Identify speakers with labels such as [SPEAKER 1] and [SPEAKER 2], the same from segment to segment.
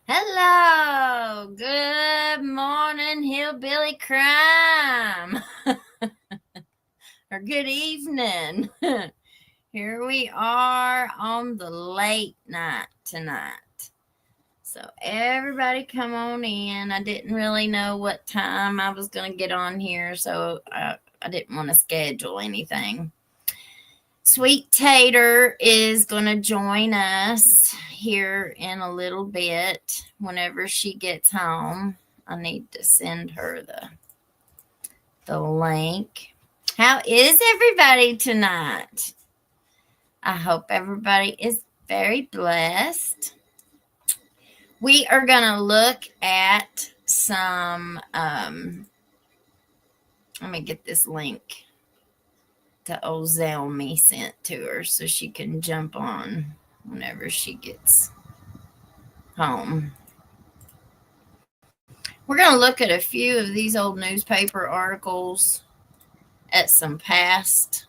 [SPEAKER 1] Hello, good morning, hillbilly crime, or good evening. Here we are on the late night tonight. So, everybody come on in. I didn't really know what time I was going to get on here, so I didn't want to schedule anything. Sweet Tater is going to join us here in a little bit whenever she gets home. I need to send her the link. How is everybody tonight? I hope everybody is very blessed. We are going to look at some, let me get this link to old Zelmy sent to her so she can jump on whenever she gets home. We're going to look at a few of these old newspaper articles at some past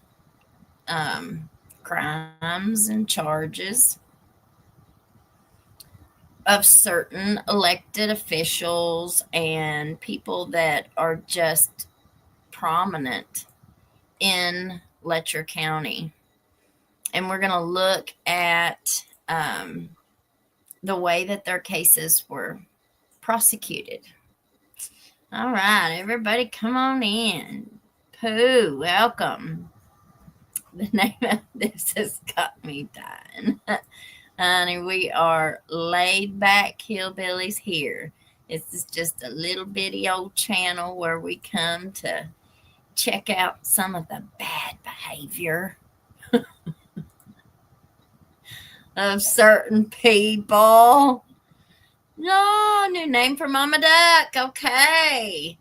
[SPEAKER 1] crimes and charges of certain elected officials and people that are just prominent in Letcher County. And we're going to look at the way that their cases were prosecuted. All right, everybody come on in. Pooh, welcome. The name of this has got me dying. Honey, we are laid back hillbillies here. This is just a little bitty old channel where we come to check out some of the bad behavior of certain people. No, new name for Mama Duck. Okay.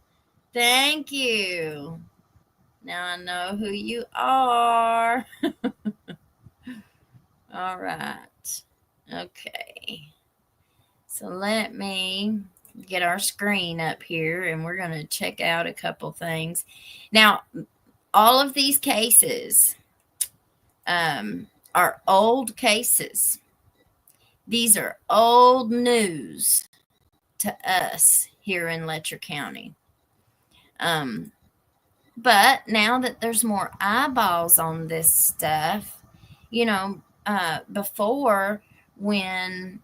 [SPEAKER 1] Thank you. Now I know who you are. All right. Okay. So let me get our screen up here and we're going to check out a couple things. Now, all of these cases are old cases. These are old news to us here in Letcher County. But now that there's more eyeballs on this stuff, before, when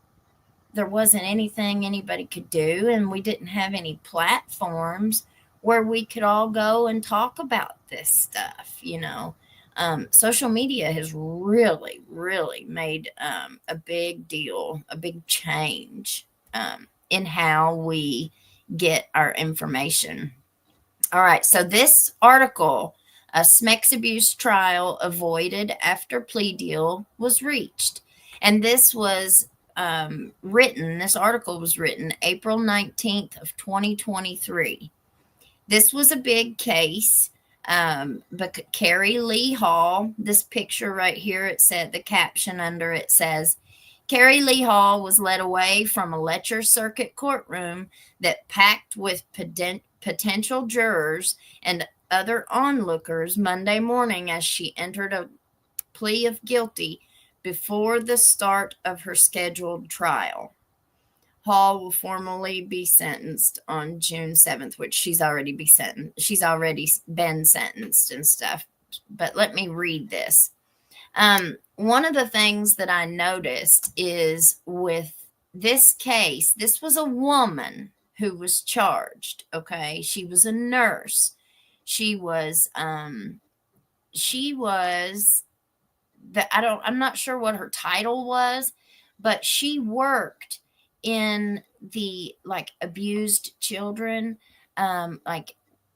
[SPEAKER 1] there wasn't anything anybody could do and we didn't have any platforms where we could all go and talk about this stuff, social media has really, really made a big deal, a big change in how we get our information. All right, so this article, a Smex abuse trial avoided after plea deal was reached. And this was this article was written April 19th of 2023. This was a big case. But Carrie Lee Hall, this picture right here, it said, the caption under it says, Carrie Lee Hall was led away from a Letcher Circuit courtroom that packed with potential jurors and other onlookers Monday morning as she entered a plea of guilty before the start of her scheduled trial. Hall will formally be sentenced on June 7th, which she's already been sentenced and stuff. But let me read this. One of the things that I noticed is with this case, this was a woman who was charged. Okay. She was a nurse. I'm not sure what her title was, but she worked in the abused children.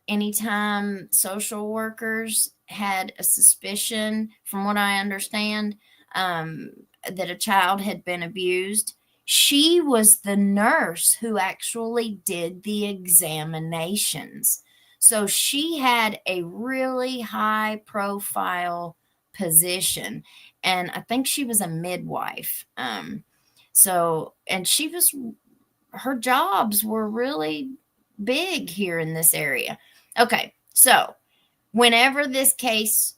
[SPEAKER 1] Anytime social workers had a suspicion, from what I understand, that a child had been abused, she was the nurse who actually did the examinations. So she had a really high profile position, and I think she was a midwife. And her jobs were really big here in this area. Okay, so whenever this case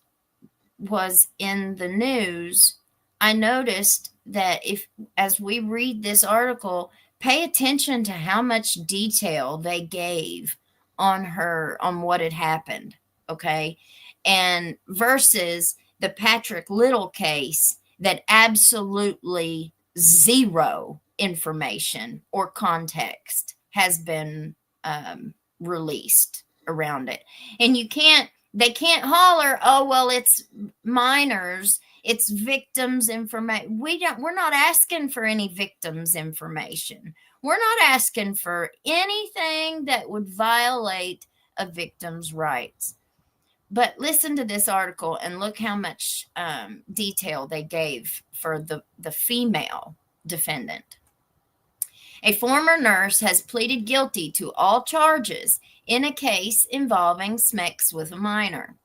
[SPEAKER 1] was in the news, I noticed that as we read this article, pay attention to how much detail they gave on what had happened, okay? And versus the Patrick Little case that absolutely zero information or context has been released around it. And they can't holler, oh, well, it's minors, it's victims information. We're not asking for any victims information. We're not asking for anything that would violate a victim's rights. But listen to this article and look how much detail they gave for the female defendant. A former nurse has pleaded guilty to all charges in a case involving sex with a minor.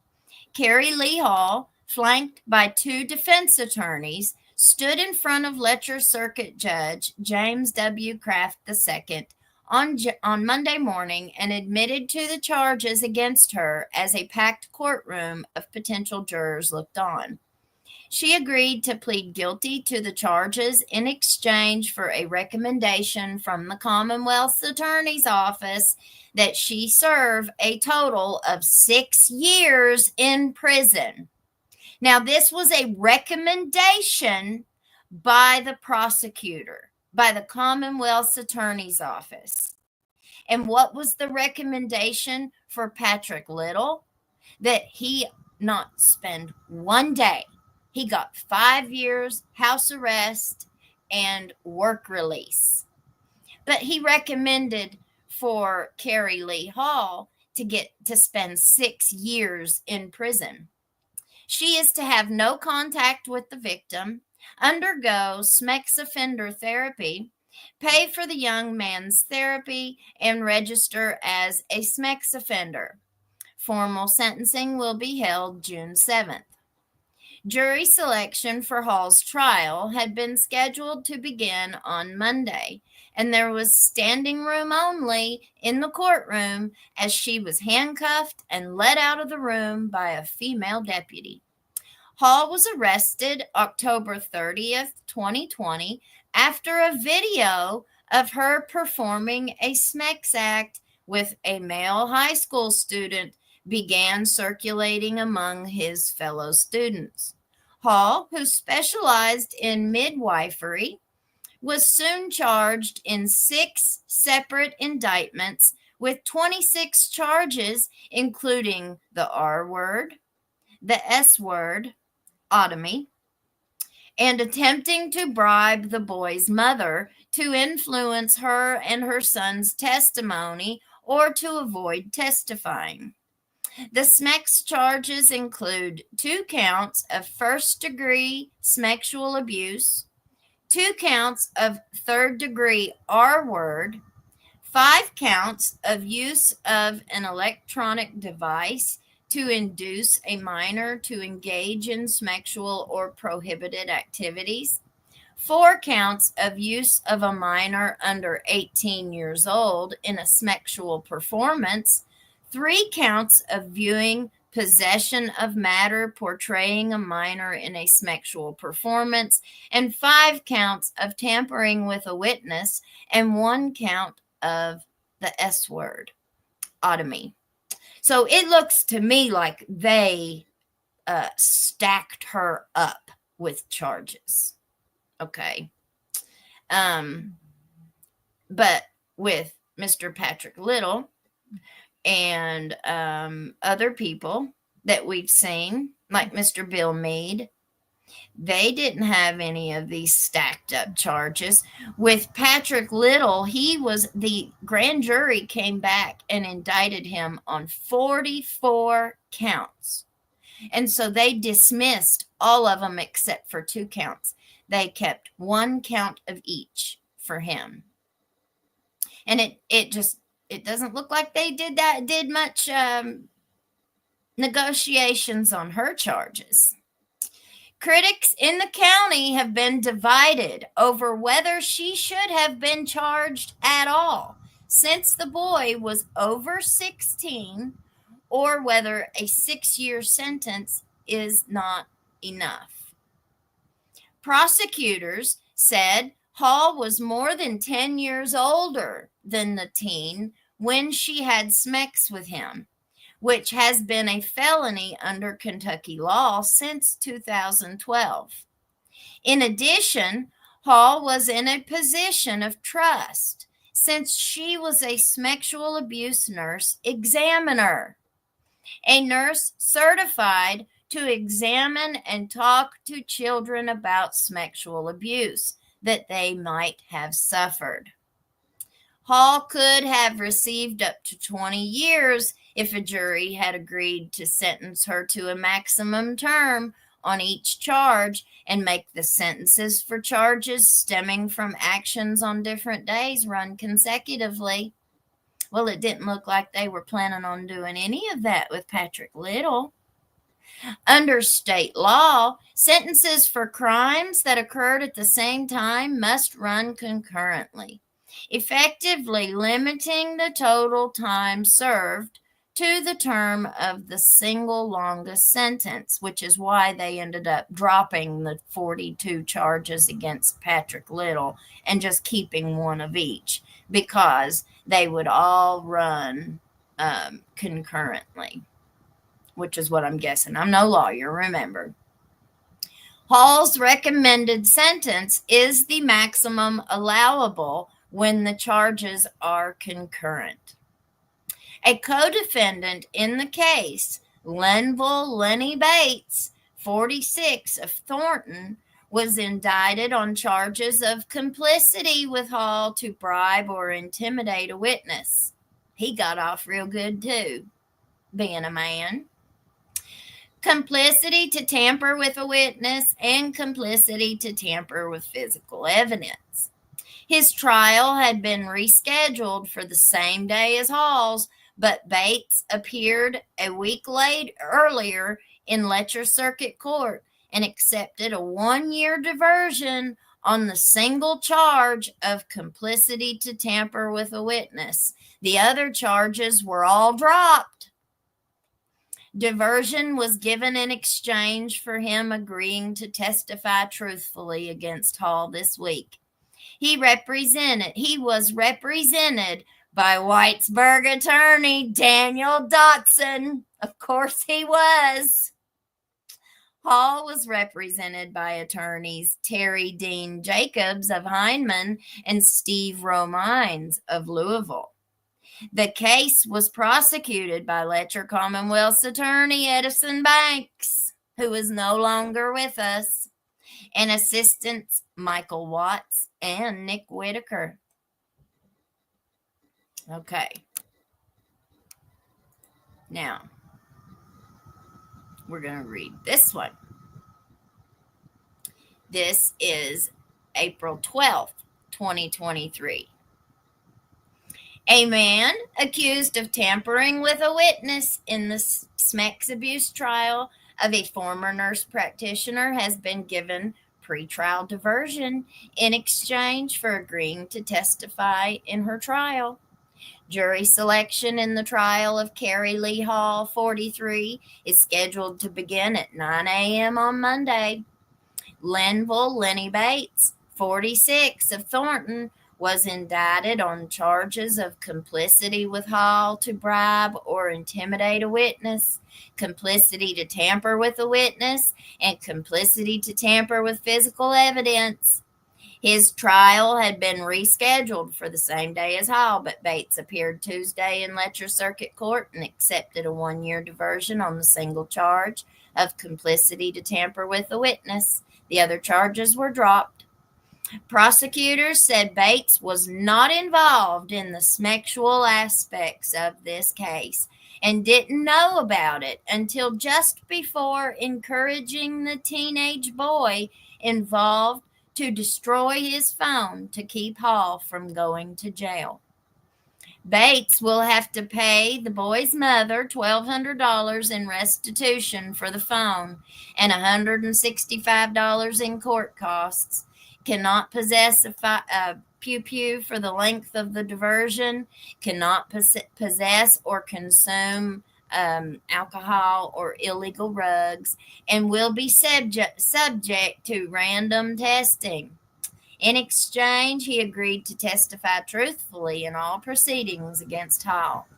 [SPEAKER 1] Carrie Lee Hall, flanked by two defense attorneys, stood in front of Letcher Circuit Judge James W. Kraft II on Monday morning and admitted to the charges against her as a packed courtroom of potential jurors looked on. She agreed to plead guilty to the charges in exchange for a recommendation from the Commonwealth's Attorney's Office that she serve a total of 6 years in prison. Now, this was a recommendation by the prosecutor, by the Commonwealth's Attorney's Office. And what was the recommendation for Patrick Little? That he not spend one day. He got 5 years house arrest and work release. But he recommended for Carrie Lee Hall to spend 6 years in prison. She is to have no contact with the victim, undergo sex offender therapy, pay for the young man's therapy, and register as a sex offender. Formal sentencing will be held June 7th. Jury selection for Hall's trial had been scheduled to begin on Monday, and there was standing room only in the courtroom as she was handcuffed and led out of the room by a female deputy. Hall was arrested October 30th, 2020, after a video of her performing a sex act with a male high school student began circulating among his fellow students. Hall, who specialized in midwifery, was soon charged in 6 separate indictments with 26 charges, including the R word, the S word, sodomy, and attempting to bribe the boy's mother to influence her and her son's testimony or to avoid testifying. The sex charges include 2 counts of first-degree sexual abuse, 2 counts of third-degree R-word, 5 counts of use of an electronic device to induce a minor to engage in sexual or prohibited activities, 4 counts of use of a minor under 18 years old in a sexual performance, 3 counts of viewing possession of matter portraying a minor in a sexual performance, and 5 counts of tampering with a witness, and 1 count of the S word, sodomy. So it looks to me like they stacked her up with charges. Okay. But with Mr. Patrick Little and other people that we've seen, like Mr. Bill Meade, they didn't have any of these stacked up charges. With Patrick Little, the grand jury came back and indicted him on 44 counts. And so they dismissed all of them except for 2 counts. They kept 1 count of each for him. And it doesn't look like they did much negotiations on her charges. Critics in the county have been divided over whether she should have been charged at all, since the boy was over 16, or whether a 6-year sentence is not enough. Prosecutors said Hall was more than 10 years older than the teen when she had sex with him, which has been a felony under Kentucky law since 2012. In addition, Hall was in a position of trust since she was a sexual abuse nurse examiner, a nurse certified to examine and talk to children about sexual abuse that they might have suffered. Hall could have received up to 20 years if a jury had agreed to sentence her to a maximum term on each charge and make the sentences for charges stemming from actions on different days run consecutively. Well, it didn't look like they were planning on doing any of that with Patrick Little. Under state law, sentences for crimes that occurred at the same time must run concurrently, effectively limiting the total time served to the term of the single longest sentence, which is why they ended up dropping the 42 charges against Patrick Little and just keeping one of each, because they would all run concurrently, which is what I'm guessing. I'm no lawyer, remember. Hall's recommended sentence is the maximum allowable when the charges are concurrent. A co-defendant in the case, Lenville Lenny Bates, 46, of Thornton, was indicted on charges of complicity with Hall to bribe or intimidate a witness. He got off real good too, being a man. Complicity to tamper with a witness and complicity to tamper with physical evidence. His trial had been rescheduled for the same day as Hall's, but Bates appeared a week earlier in Letcher Circuit Court and accepted a 1-year diversion on the single charge of complicity to tamper with a witness. The other charges were all dropped. Diversion was given in exchange for him agreeing to testify truthfully against Hall this week. He was represented by Whitesburg attorney Daniel Dotson. Of course he was. Hall was represented by attorneys Terry Dean Jacobs of Heinemann and Steve Romines of Louisville. The case was prosecuted by Letcher Commonwealth's attorney Edison Banks, who is no longer with us, and assistants Michael Watts and Nick Whitaker. Okay. Now, we're going to read this one. This is April 12th, 2023. A man accused of tampering with a witness in the sex abuse trial of a former nurse practitioner has been given pretrial diversion in exchange for agreeing to testify in her trial. Jury selection in the trial of Carrie Lee Hall, 43, is scheduled to begin at 9 a.m. on Monday. Lenville Lenny Bates, 46, of Thornton, was indicted on charges of complicity with Hall to bribe or intimidate a witness, complicity to tamper with a witness, and complicity to tamper with physical evidence. His trial had been rescheduled for the same day as Hall, but Bates appeared Tuesday in Letcher Circuit Court and accepted a 1-year diversion on the single charge of complicity to tamper with a witness. The other charges were dropped. Prosecutors said Bates was not involved in the sexual aspects of this case and didn't know about it until just before encouraging the teenage boy involved to destroy his phone to keep Hall from going to jail. Bates will have to pay the boy's mother $1,200 in restitution for the phone and $165 in court costs. Cannot possess a pew-pew for the length of the diversion, cannot possess or consume alcohol or illegal drugs, and will be subject to random testing. In exchange, he agreed to testify truthfully in all proceedings against Hall.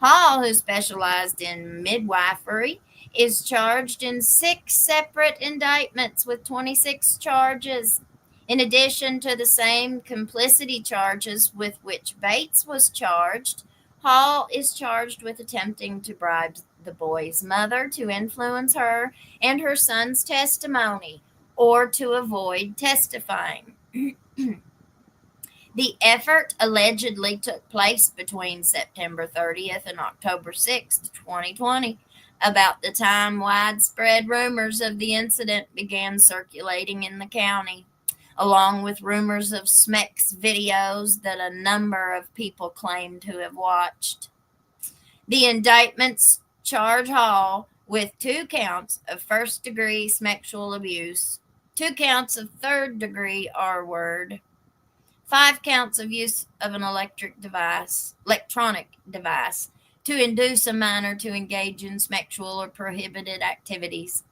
[SPEAKER 1] Hall, who specialized in midwifery, is charged in 6 separate indictments with 26 charges. In addition to the same complicity charges with which Bates was charged, Hall is charged with attempting to bribe the boy's mother to influence her and her son's testimony or to avoid testifying. The effort allegedly took place between September 30th and October 6th, 2020, about the time widespread rumors of the incident began circulating in the county, along with rumors of Smeck's videos that a number of people claimed to have watched. The indictments charge Hall with 2 counts of first-degree sexual abuse, 2 counts of third-degree R-word, 5 counts of use of an electronic device to induce a minor to engage in sexual or prohibited activities,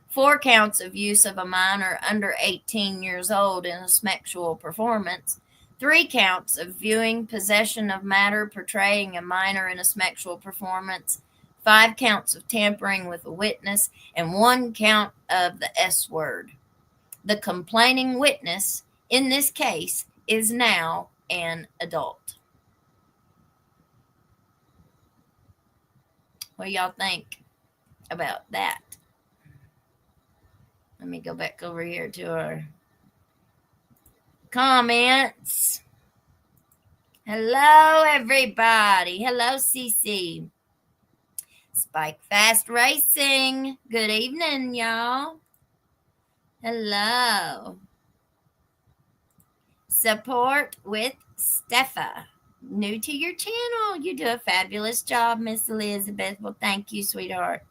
[SPEAKER 1] 4 counts of use of a minor under 18 years old in a sexual performance, 3 counts of viewing possession of matter portraying a minor in a sexual performance, 5 counts of tampering with a witness, and 1 count of the S word. The complaining witness in this case is now an adult. What do y'all think about that? Let me go back over here to our comments. Hello, everybody. Hello, Cece. Spike Fast Racing. Good evening, y'all. Hello. Support with Steffa. New to your channel. You do a fabulous job, Miss Elizabeth. Well, thank you, sweetheart.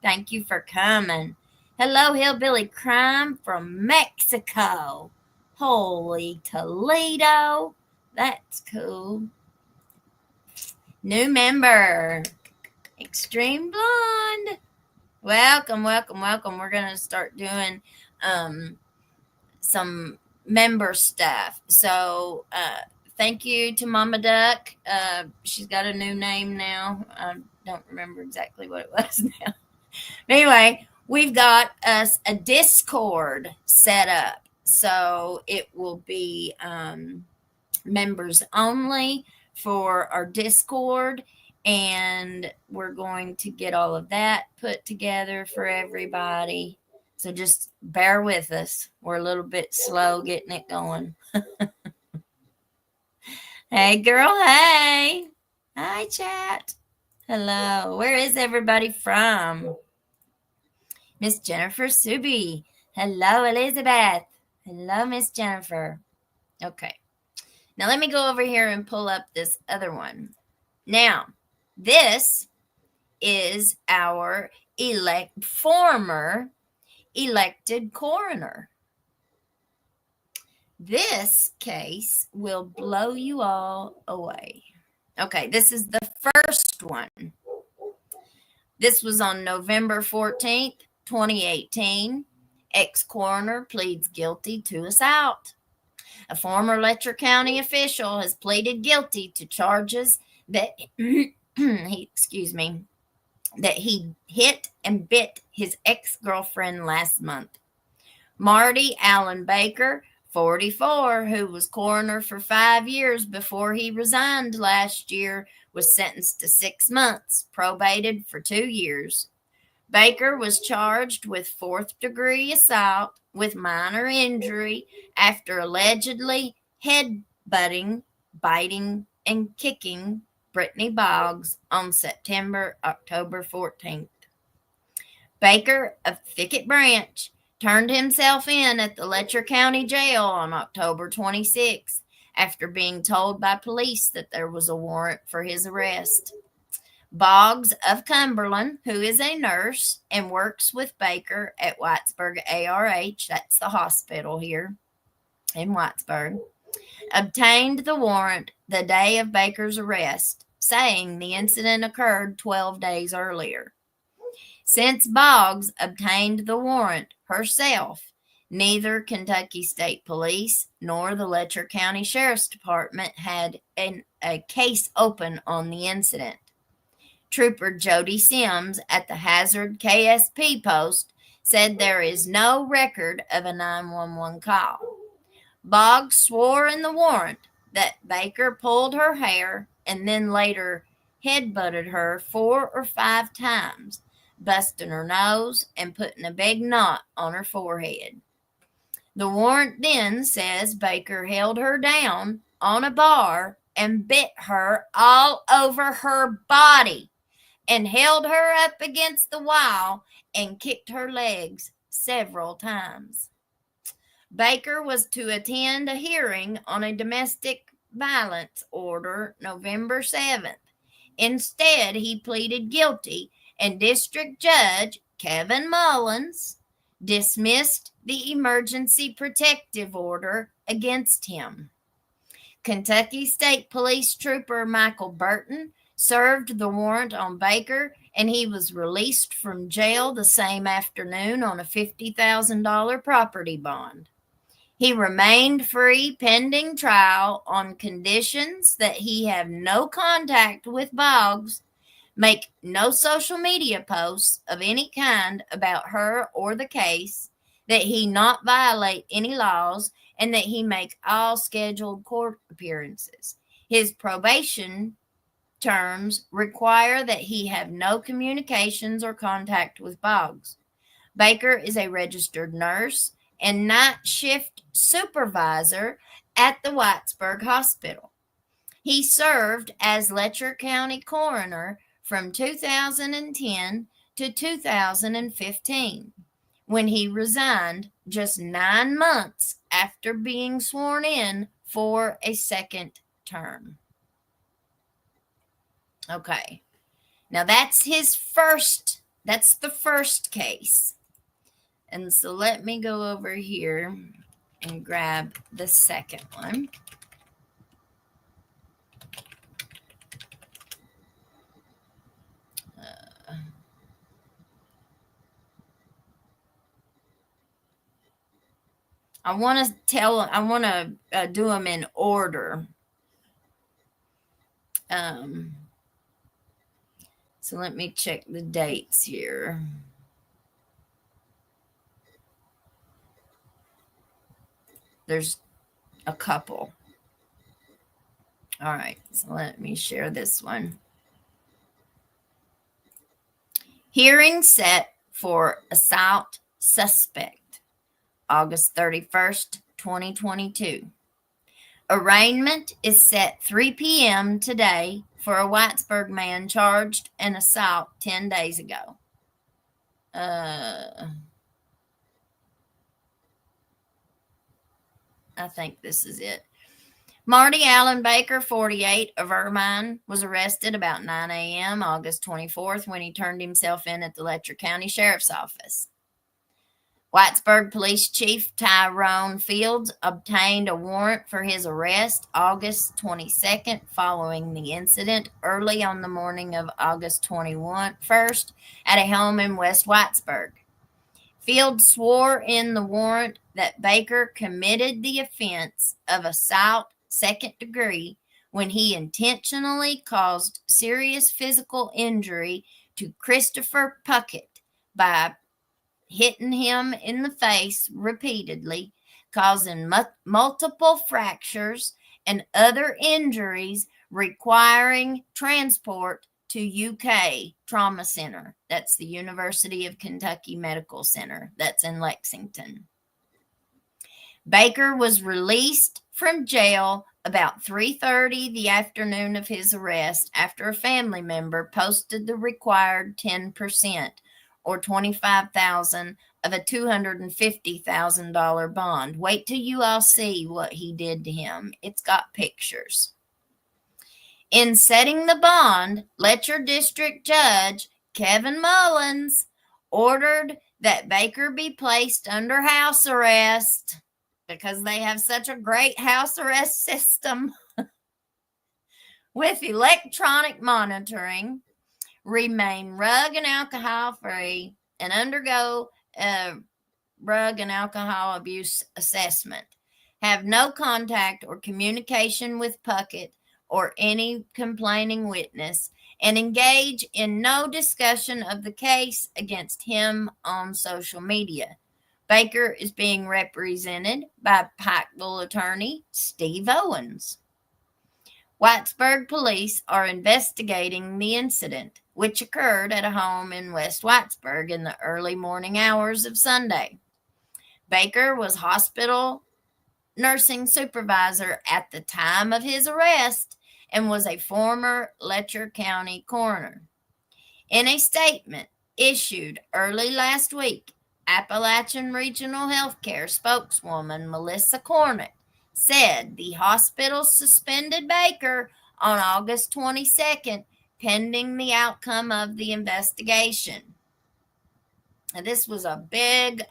[SPEAKER 1] Thank you for coming. Hello, Hillbilly Crime from Mexico. Holy Toledo. That's cool. New member. Extreme Blonde. Welcome, welcome, welcome. We're going to start doing some member stuff. So thank you to Mama Duck. She's got a new name now. I don't remember exactly what it was now. But anyway, we've got us a Discord set up. So it will be members only for our Discord. And we're going to get all of that put together for everybody. So just bear with us. We're a little bit slow getting it going. Hey, girl. Hey. Hi, chat. Hello. Where is everybody from? Miss Jennifer Subi. Hello, Elizabeth. Hello, Miss Jennifer. Okay. Now let me go over here and pull up this other one. Now, this is our former elected coroner. This case will blow you all away. Okay, this is the first one. This was on November 14th, 2018. Ex-coroner pleads guilty to assault. A former Letcher County official has pleaded guilty to charges that that he hit and bit his ex-girlfriend last month. Marty Allen Baker, 44, who was coroner for 5 years before he resigned last year, was sentenced to 6 months, probated for 2 years. Baker was charged with 4th-degree assault with minor injury after allegedly head-butting, biting, and kicking Brittany Boggs on October 14th. Baker of Thicket Branch turned himself in at the Letcher County Jail on October 26th after being told by police that there was a warrant for his arrest. Boggs of Cumberland, who is a nurse and works with Baker at Whitesburg ARH, that's the hospital here in Whitesburg, obtained the warrant the day of Baker's arrest, saying the incident occurred 12 days earlier. Since Boggs obtained the warrant herself, Neither Kentucky State Police nor the Letcher County Sheriff's Department had a case open on the incident. Trooper Jody Sims at the Hazard KSP post said there is no record of a 911 call. Boggs swore in the warrant that Baker pulled her hair and then later headbutted her 4 or 5 times, busting her nose and putting a big knot on her forehead. The warrant then says Baker held her down on a bar and bit her all over her body and held her up against the wall and kicked her legs several times. Baker was to attend a hearing on a domestic violence order November 7th. Instead, he pleaded guilty, and District Judge Kevin Mullins dismissed the emergency protective order against him. Kentucky State Police Trooper Michael Burton served the warrant on Baker, and he was released from jail the same afternoon on a $50,000 property bond. He remained free pending trial on conditions that he have no contact with Boggs, make no social media posts of any kind about her or the case, that he not violate any laws, and that he make all scheduled court appearances. His probation terms require that he have no communications or contact with Boggs. Baker is a registered nurse and night shift supervisor at the Whitesburg Hospital. He served as Letcher County Coroner from 2010 to 2015, when he resigned just 9 months after being sworn in for a second term. Okay, now that's the first case. And so let me go over here and grab the second one. I want to do them in order. So let me check the dates here. There's a couple. All right, so let me share this one. Hearing set for assault suspect, August 31st, 2022. Arraignment is set 3 p.m. today for a Whitesburg man charged in assault 10 days ago. I think this is it. Marty Allen Baker, 48, of Irvine, was arrested about 9 a.m. August 24th when he turned himself in at the Letcher County Sheriff's Office. Whitesburg Police Chief Tyrone Fields obtained a warrant for his arrest August 22nd following the incident early on the morning of August 21st at a home in West Whitesburg. Fields swore in the warrant that Baker committed the offense of assault second degree when he intentionally caused serious physical injury to Christopher Puckett by hitting him in the face repeatedly, causing multiple fractures and other injuries requiring transport to UK Trauma Center. That's the University of Kentucky Medical Center. That's in Lexington. Baker was released from jail about 3:30 the afternoon of his arrest after a family member posted the required 10% or $25,000 of a $250,000 bond. Wait till you all see what he did to him. It's got pictures. In setting the bond, Letcher District Judge Kevin Mullins ordered that Baker be placed under house arrest because they have such a great house arrest system with electronic monitoring, remain drug and alcohol free, and undergo drug and alcohol abuse assessment, have no contact or communication with Puckett or any complaining witness, and engage in no discussion of the case against him on social media. Baker is being represented by Pikeville attorney Steve Owens. Whitesburg police are investigating the incident, which occurred at a home in West Whitesburg in the early morning hours of Sunday. Baker was hospital nursing supervisor at the time of his arrest and was a former Letcher County coroner. In a statement issued early last week, Appalachian Regional Healthcare spokeswoman Melissa Cornett said the hospital suspended Baker on August 22nd pending the outcome of the investigation. And this was a big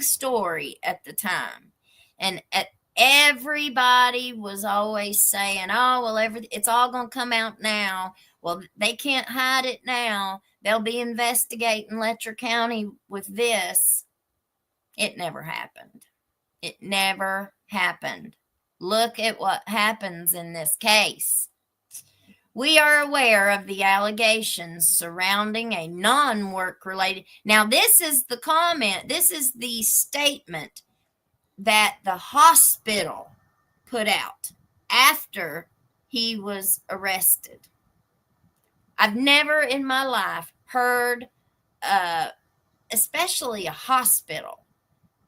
[SPEAKER 1] story at the time. And everybody was always saying, oh, well, it's all going to come out now. Well, they can't hide it now. They'll be investigating Letcher County with this. It never happened. It never happened. Look at what happens in this case. We are aware of the allegations surrounding a non-work related. Now, this is the comment. This is the statement that the hospital put out after he was arrested. I've never in my life heard, especially a hospital,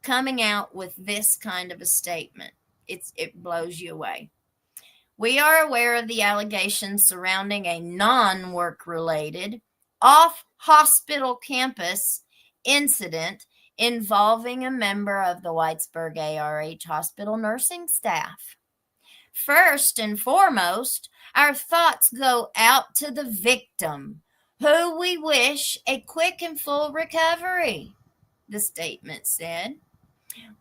[SPEAKER 1] coming out with this kind of a statement. It blows you away. We are aware of the allegations surrounding a non-work related off-hospital campus incident involving a member of the Whitesburg ARH hospital nursing staff. First and foremost, our thoughts go out to the victim, who we wish a quick and full recovery, the statement said.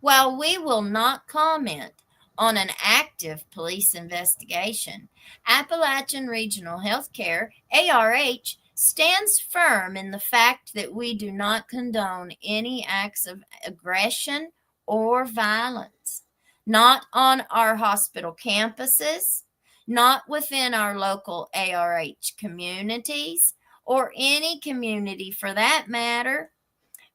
[SPEAKER 1] While we will not comment on an active police investigation, Appalachian Regional Healthcare, ARH, stands firm in the fact that we do not condone any acts of aggression or violence, not on our hospital campuses, not within our local ARH communities, or any community for that matter.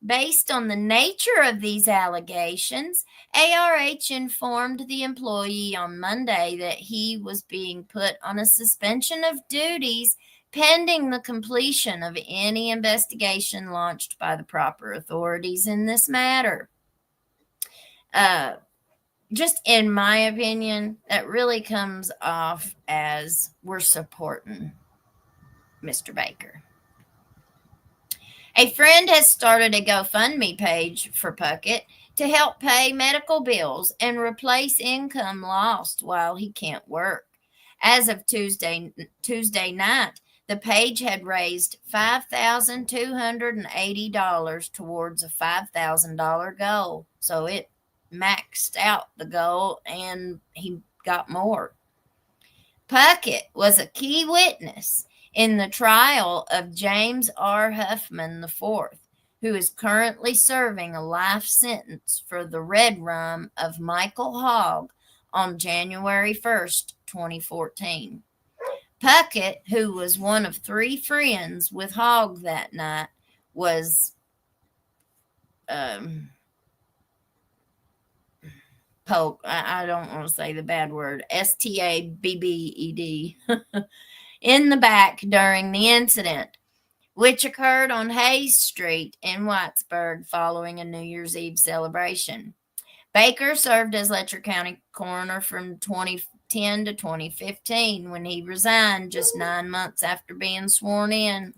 [SPEAKER 1] Based on the nature of these allegations, ARH informed the employee on Monday that he was being put on a suspension of duties pending the completion of any investigation launched by the proper authorities in this matter. Just in my opinion, that really comes off as we're supporting Mr. Baker. A friend has started a GoFundMe page for Puckett to help pay medical bills and replace income lost while he can't work. As of Tuesday night, the page had raised $5,280 towards a $5,000 goal. So it maxed out the goal and he got more. Puckett was a key witness in the trial of James R. Huffman IV, who is currently serving a life sentence for the red rum of Michael Hogg on January 1st, 2014. Puckett, who was one of three friends with Hogg that night, was poked. I don't want to say the bad word, stabbed in the back during the incident, which occurred on Hayes Street in Whitesburg following a New Year's Eve celebration. Baker served as Letcher County coroner from 2010 to 2015 when he resigned just 9 months after being sworn in.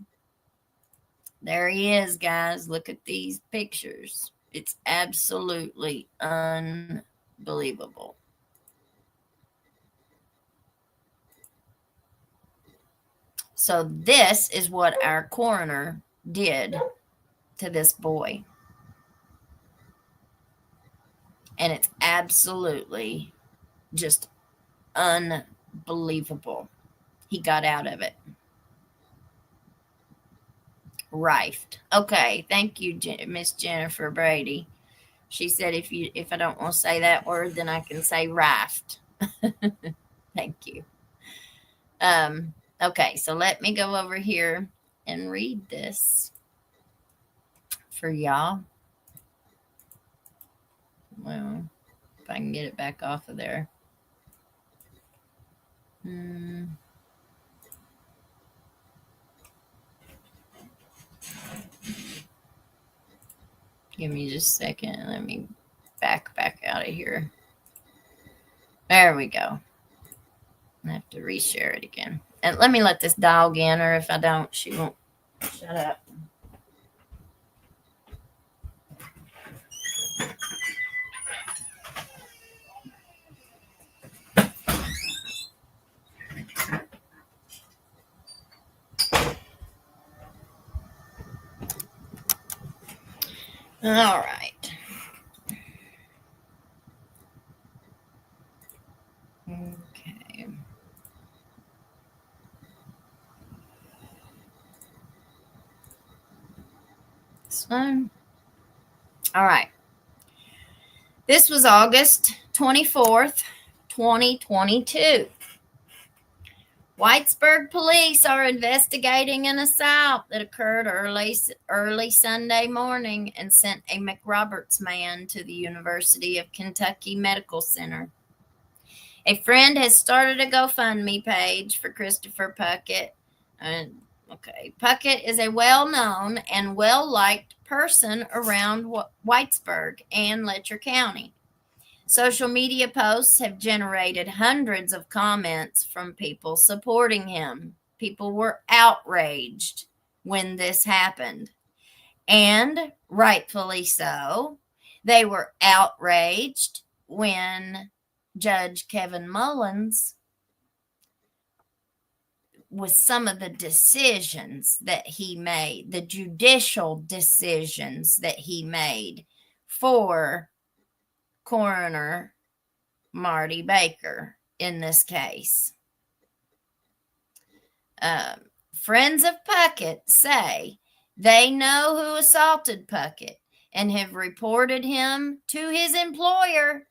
[SPEAKER 1] There he is, guys. Look at these pictures. It's absolutely unbelievable. So this is what our coroner did to this boy. And it's absolutely just unbelievable. He got out of it. Rife. Okay, thank you, Miss Jennifer Brady. She said if I don't want to say that word, then I can say raft. Thank you. Okay, so let me go over here and read this for y'all. Well, if I can get it back off of there. Give me just a second. Let me back out of here. There we go. I have to reshare it again. And let me let this dog in, or if I don't, she won't shut up. All right. Okay. This one. All right. This was August 24th, 2022. Whitesburg police are investigating an assault that occurred early Sunday morning and sent a McRoberts man to the University of Kentucky Medical Center. A friend has started a GoFundMe page for Christopher Puckett. Puckett is a well-known and well-liked person around Whitesburg and Letcher County. Social media posts have generated hundreds of comments from people supporting him. People were outraged when this happened, and rightfully so. They were outraged when Judge Kevin Mullins, with some of the decisions that he made, the judicial decisions that he made for Coroner Marty Baker in this case. Friends of Puckett say they know who assaulted Puckett and have reported him to his employer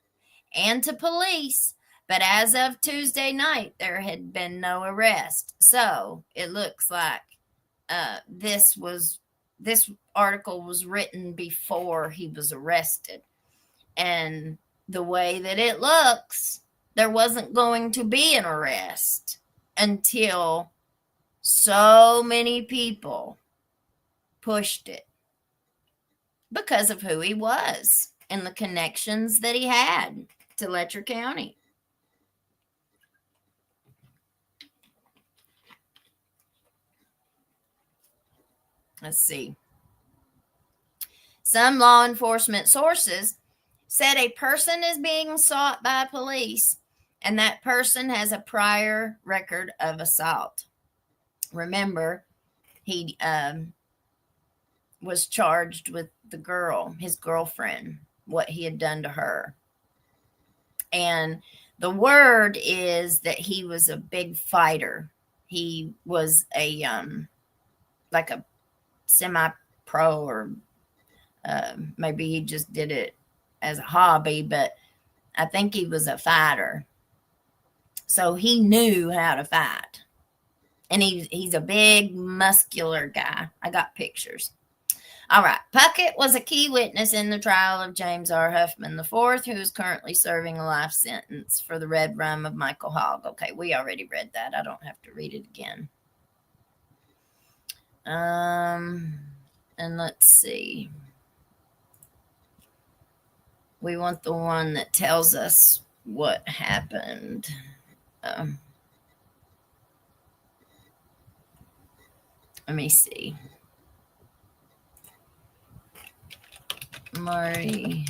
[SPEAKER 1] and to police, but as of Tuesday night, there had been no arrest. So it looks like this article was written before he was arrested. And the way that it looks, there wasn't going to be an arrest until so many people pushed it because of who he was and the connections that he had to Letcher County. Let's see. Some law enforcement sources said a person is being sought by police and that person has a prior record of assault. Remember, he was charged with the girl, his girlfriend, what he had done to her. And the word is that he was a big fighter. He was a like a semi-pro, or maybe he just did it as a hobby, but I think he was a fighter. So he knew how to fight. And he's a big, muscular guy. I got pictures. All right. Puckett was a key witness in the trial of James R. Huffman IV, who is currently serving a life sentence for the red rum of Michael Hogg. Okay, we already read that. I don't have to read it again. And let's see. We want the one that tells us what happened. Let me see. Marty.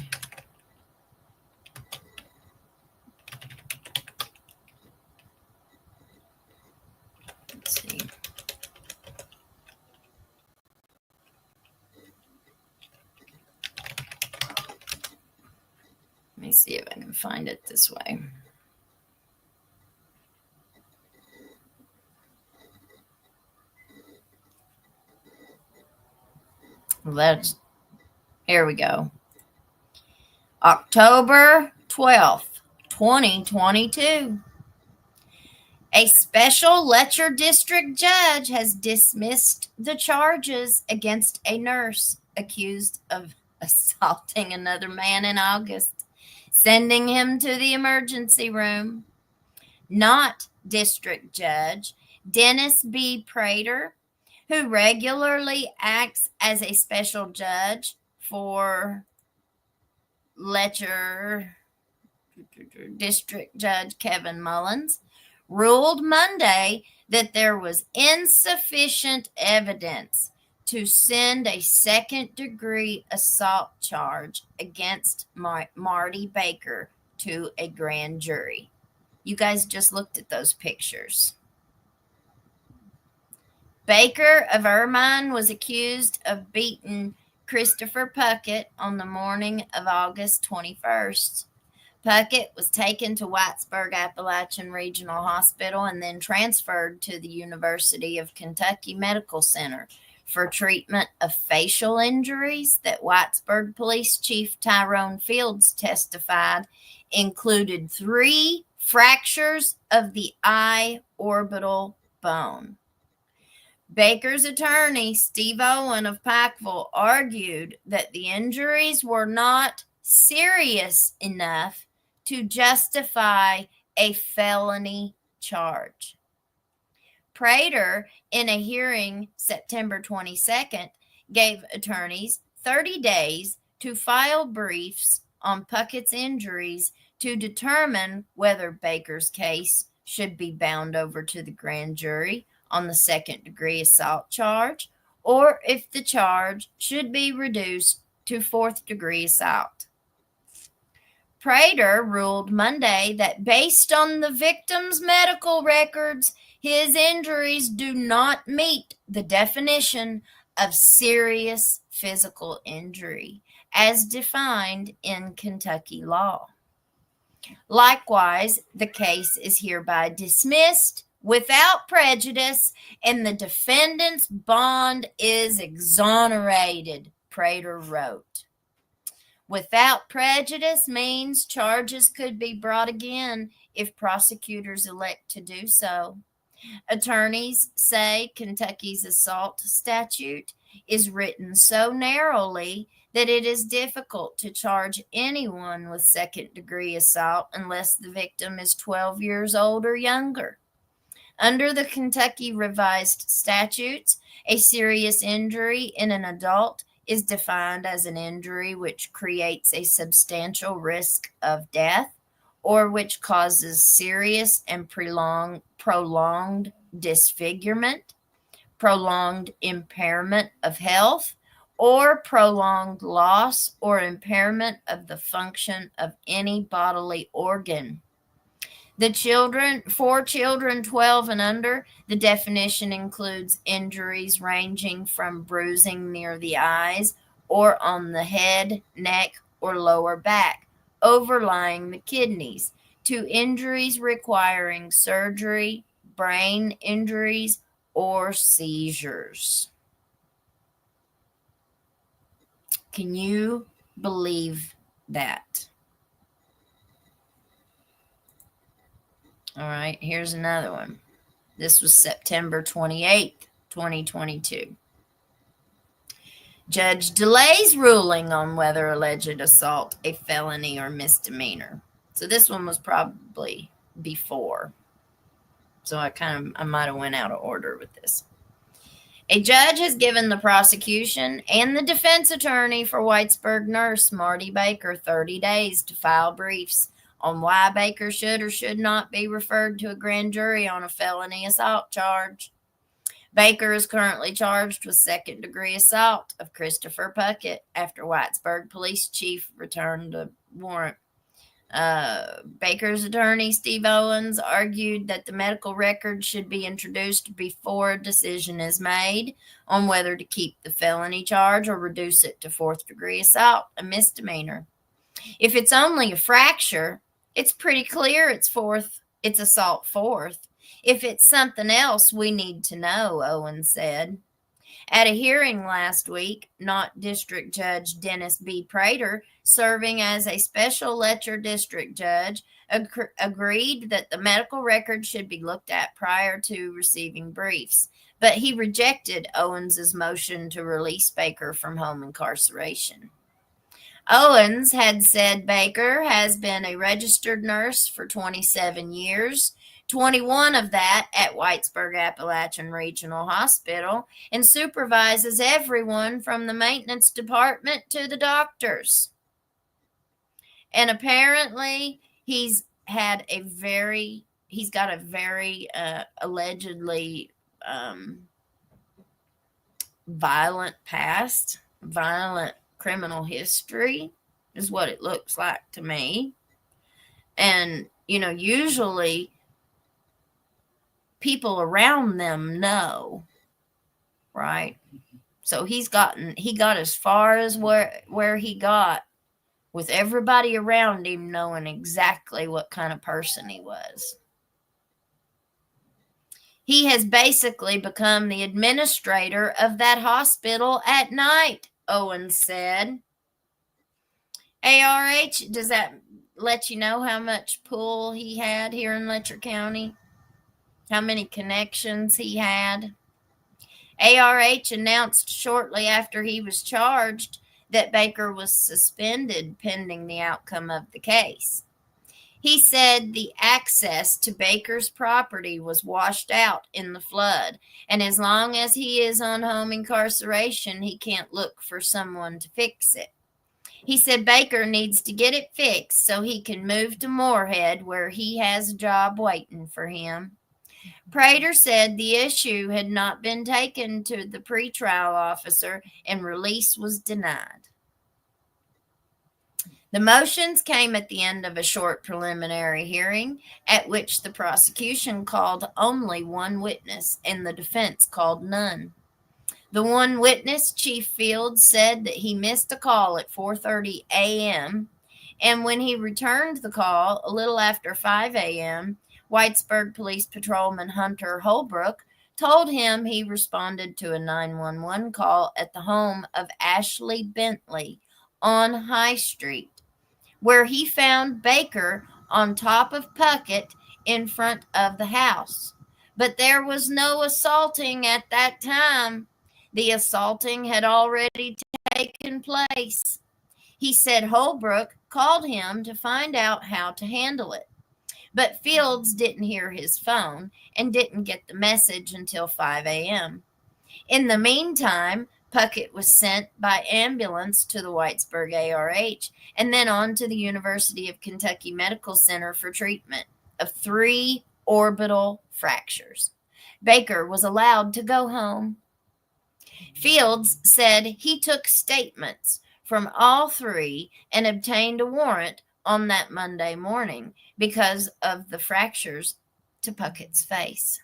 [SPEAKER 1] Let's see. Let me see if I can find it this way. Here we go. October 12th, 2022. A special Letcher district judge has dismissed the charges against a nurse accused of assaulting another man in August, sending him to the emergency room. Not District Judge Dennis B. Prater, who regularly acts as a special judge for Letcher District Judge Kevin Mullins, ruled Monday that there was insufficient evidence to send a second-degree assault charge against Marty Baker to a grand jury. You guys just looked at those pictures. Baker of Irvine was accused of beating Christopher Puckett on the morning of August 21st. Puckett was taken to Whitesburg Appalachian Regional Hospital and then transferred to the University of Kentucky Medical Center for treatment of facial injuries that Whitesburg Police Chief Tyrone Fields testified included 3 fractures of the eye orbital bone. Baker's attorney, Steve Owen of Pikeville, argued that the injuries were not serious enough to justify a felony charge. Prater, in a hearing September 22nd, gave attorneys 30 days to file briefs on Puckett's injuries to determine whether Baker's case should be bound over to the grand jury on the second-degree assault charge, or if the charge should be reduced to fourth-degree assault. Prater ruled Monday that based on the victim's medical records, his injuries do not meet the definition of serious physical injury as defined in Kentucky law. Likewise, the case is hereby dismissed without prejudice, and the defendant's bond is exonerated, Prater wrote. Without prejudice means charges could be brought again if prosecutors elect to do so. Attorneys say Kentucky's assault statute is written so narrowly that it is difficult to charge anyone with second-degree assault unless the victim is 12 years old or younger. Under the Kentucky revised statutes, a serious injury in an adult is defined as an injury which creates a substantial risk of death or which causes serious and prolonged disfigurement, prolonged impairment of health, or prolonged loss or impairment of the function of any bodily organ. For children 12 and under, the definition includes injuries ranging from bruising near the eyes or on the head, neck, or lower back, overlying the kidneys, to injuries requiring surgery, brain injuries, or seizures. Can you believe that? All right, here's another one. This was September 28th, 2022. Judge delays ruling on whether alleged assault a felony or misdemeanor. So this one was probably before. So I might have went out of order with this. A judge has given the prosecution and the defense attorney for Whitesburg nurse Marty Baker 30 days to file briefs on why Baker should or should not be referred to a grand jury on a felony assault charge. Baker is currently charged with second-degree assault of Christopher Puckett after Whitesburg police chief returned a warrant. Baker's attorney, Steve Owens, argued that the medical record should be introduced before a decision is made on whether to keep the felony charge or reduce it to fourth-degree assault, a misdemeanor. If it's only a fracture, it's pretty clear it's assault fourth. If it's something else, we need to know, Owens said. At a hearing last week, not District Judge Dennis B. Prater, serving as a special Letcher district judge, agreed that the medical record should be looked at prior to receiving briefs, but he rejected Owens's motion to release Baker from home incarceration. Owens had said Baker has been a registered nurse for 27 years, 21 of that at Whitesburg Appalachian Regional Hospital, and supervises everyone from the maintenance department to the doctors. And apparently he's got a very allegedly violent past, violent criminal history is what it looks like to me. And, usually people around them know, right? So he got as far as where he got with everybody around him knowing exactly what kind of person he was. He has basically become the administrator of that hospital at night, Owens said. ARH, does that let you know how much pull he had here in Letcher County? How many connections he had? ARH announced shortly after he was charged that Baker was suspended pending the outcome of the case. He said the access to Baker's property was washed out in the flood, and as long as he is on home incarceration, he can't look for someone to fix it. He said Baker needs to get it fixed so he can move to Moorhead, where he has a job waiting for him. Prater said the issue had not been taken to the pretrial officer and release was denied. The motions came at the end of a short preliminary hearing at which the prosecution called only one witness and the defense called none. The one witness, Chief Fields, said that he missed a call at 4:30 a.m., and when he returned the call a little after 5 a.m., Whitesburg Police Patrolman Hunter Holbrook told him he responded to a 911 call at the home of Ashley Bentley on High Street, where he found Baker on top of Puckett in front of the house. But there was no assaulting at that time. The assaulting had already taken place. He said Holbrook called him to find out how to handle it. But Fields didn't hear his phone and didn't get the message until 5 a.m. In the meantime, Puckett was sent by ambulance to the Whitesburg ARH and then on to the University of Kentucky Medical Center for treatment of 3 orbital fractures. Baker was allowed to go home. Fields said he took statements from all 3 and obtained a warrant on that Monday morning because of the fractures to Puckett's face.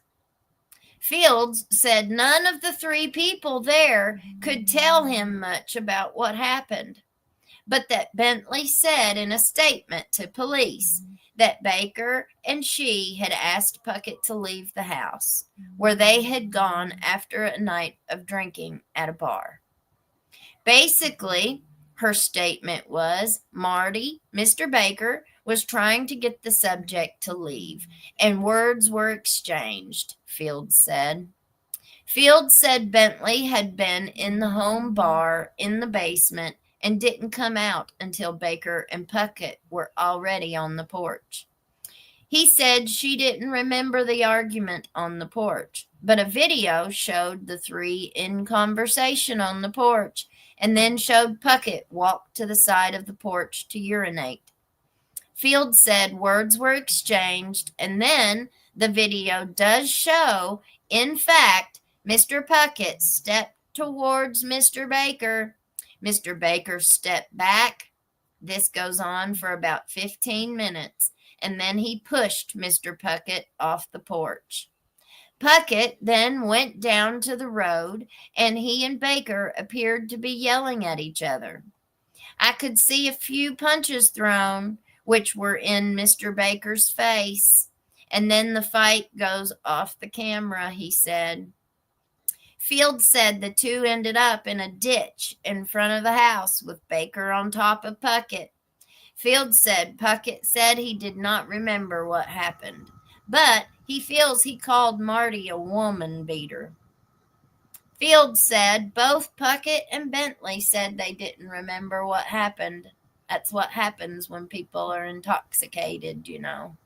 [SPEAKER 1] Fields said none of the 3 people there could tell him much about what happened, but that Bentley said in a statement to police that Baker and she had asked Puckett to leave the house, where they had gone after a night of drinking at a bar. Basically, her statement was Marty, Mr. Baker, was trying to get the subject to leave, and words were exchanged, Fields said. Fields said Bentley had been in the home bar in the basement and didn't come out until Baker and Puckett were already on the porch. He said she didn't remember the argument on the porch, but a video showed the 3 in conversation on the porch and then showed Puckett walk to the side of the porch to urinate. Fields said words were exchanged, and then the video does show, in fact, Mr. Puckett stepped towards Mr. Baker. Mr. Baker stepped back. This goes on for about 15 minutes, and then he pushed Mr. Puckett off the porch. Puckett then went down to the road, and he and Baker appeared to be yelling at each other. I could see a few punches thrown, which were in Mr. Baker's face, and then the fight goes off the camera, he said. Fields said the two ended up in a ditch in front of the house with Baker on top of Puckett. Fields said Puckett said he did not remember what happened, but he feels he called Marty a woman beater. Fields said both Puckett and Bentley said they didn't remember what happened. That's what happens when people are intoxicated, you know.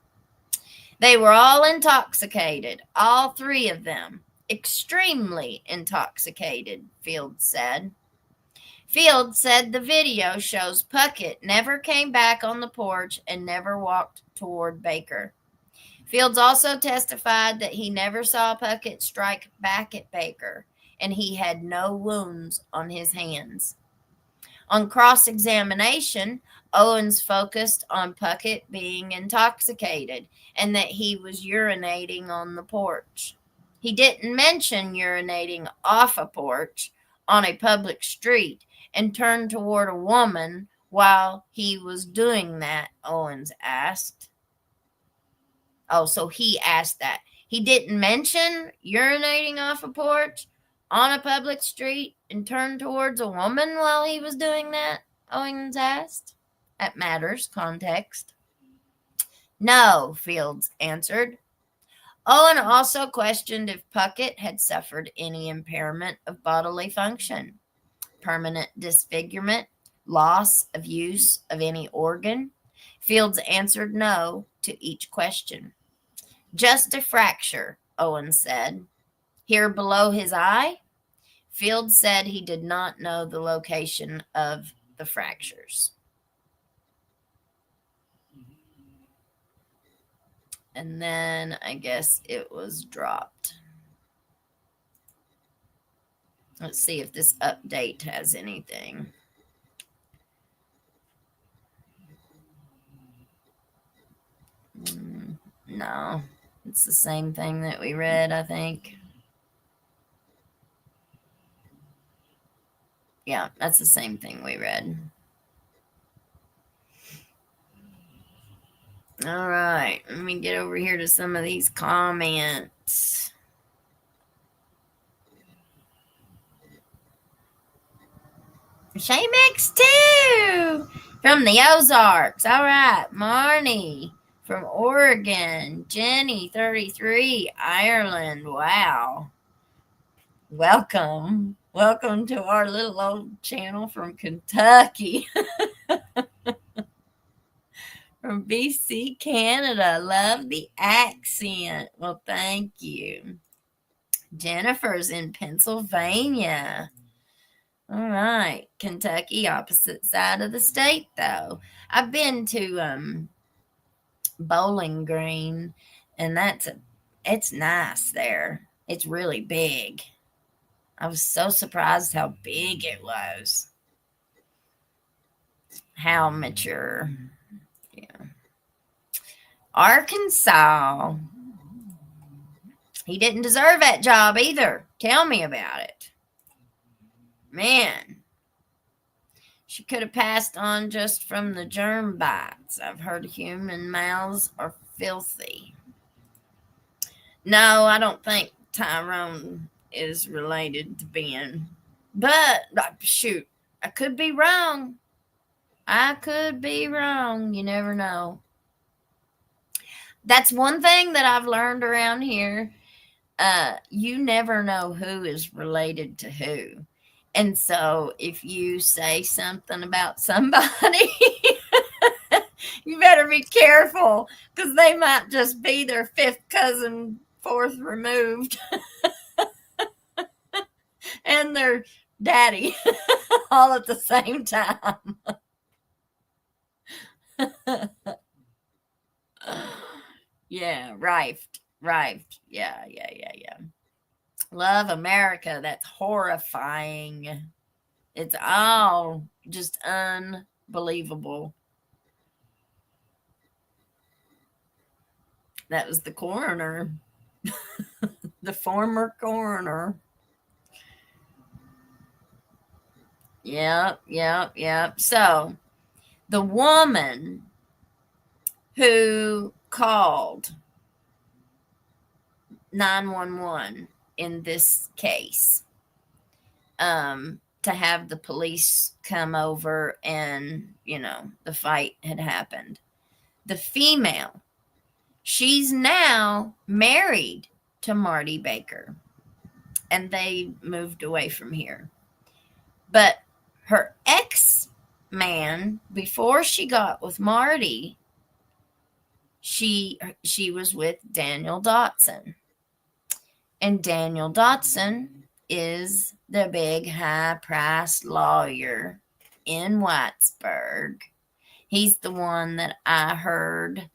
[SPEAKER 1] They were all intoxicated, all three of them. Extremely intoxicated, Fields said. Fields said the video shows Puckett never came back on the porch and never walked toward Baker. Fields also testified that he never saw Puckett strike back at Baker, and he had no wounds on his hands. On cross-examination, Owens focused on Puckett being intoxicated and that he was urinating on the porch. He didn't mention urinating off a porch on a public street and turned toward a woman while he was doing that, Owens asked. Oh, so he asked that. He didn't mention urinating off a porch on a public street and turned towards a woman while he was doing that, Owens asked. That matters, context. No, Fields answered. Owen also questioned if Puckett had suffered any impairment of bodily function, permanent disfigurement, loss of use of any organ. Fields answered no to each question. Just a fracture, Owen said. Here below his eye? Fields said he did not know the location of the fractures. And then I guess it was dropped. Let's see if this update has anything. No, it's the same thing that we read, I think. Yeah, that's the same thing we read. All right, let me get over here to some of these comments. Shamex 2 from the Ozarks. All right, Marnie from Oregon. Jenny 33, Ireland. Wow. Welcome. Welcome to our little old channel from Kentucky. From BC, Canada. Love the accent. Well, thank you. Jennifer's in Pennsylvania. All right. Kentucky, opposite side of the state, though. I've been to Bowling Green, and it's nice there. It's really big. I was so surprised how big it was. How mature. Yeah. Arkansas. He didn't deserve that job either. Tell me about it. Man. She could have passed on just from the germ bites. I've heard human mouths are filthy. No, I don't think Tyrone is related to Ben. But, shoot, I could be wrong. You never know. That's one thing that I've learned around here. You never know who is related to who. And so if you say something about somebody, you better be careful because they might just be their fifth cousin, fourth removed, and their daddy all at the same time. Yeah, right. Yeah. Love America. That's horrifying. It's all just unbelievable. That was the coroner. The former coroner. Yep. So, the woman who called 911 in this case to have the police come over and, the fight had happened. The female, she's now married to Marty Baker, and they moved away from here. But her ex-man, before she got with Marty, she was with Daniel Dotson. And Daniel Dotson is the big high-priced lawyer in Whitesburg. He's the one that I heard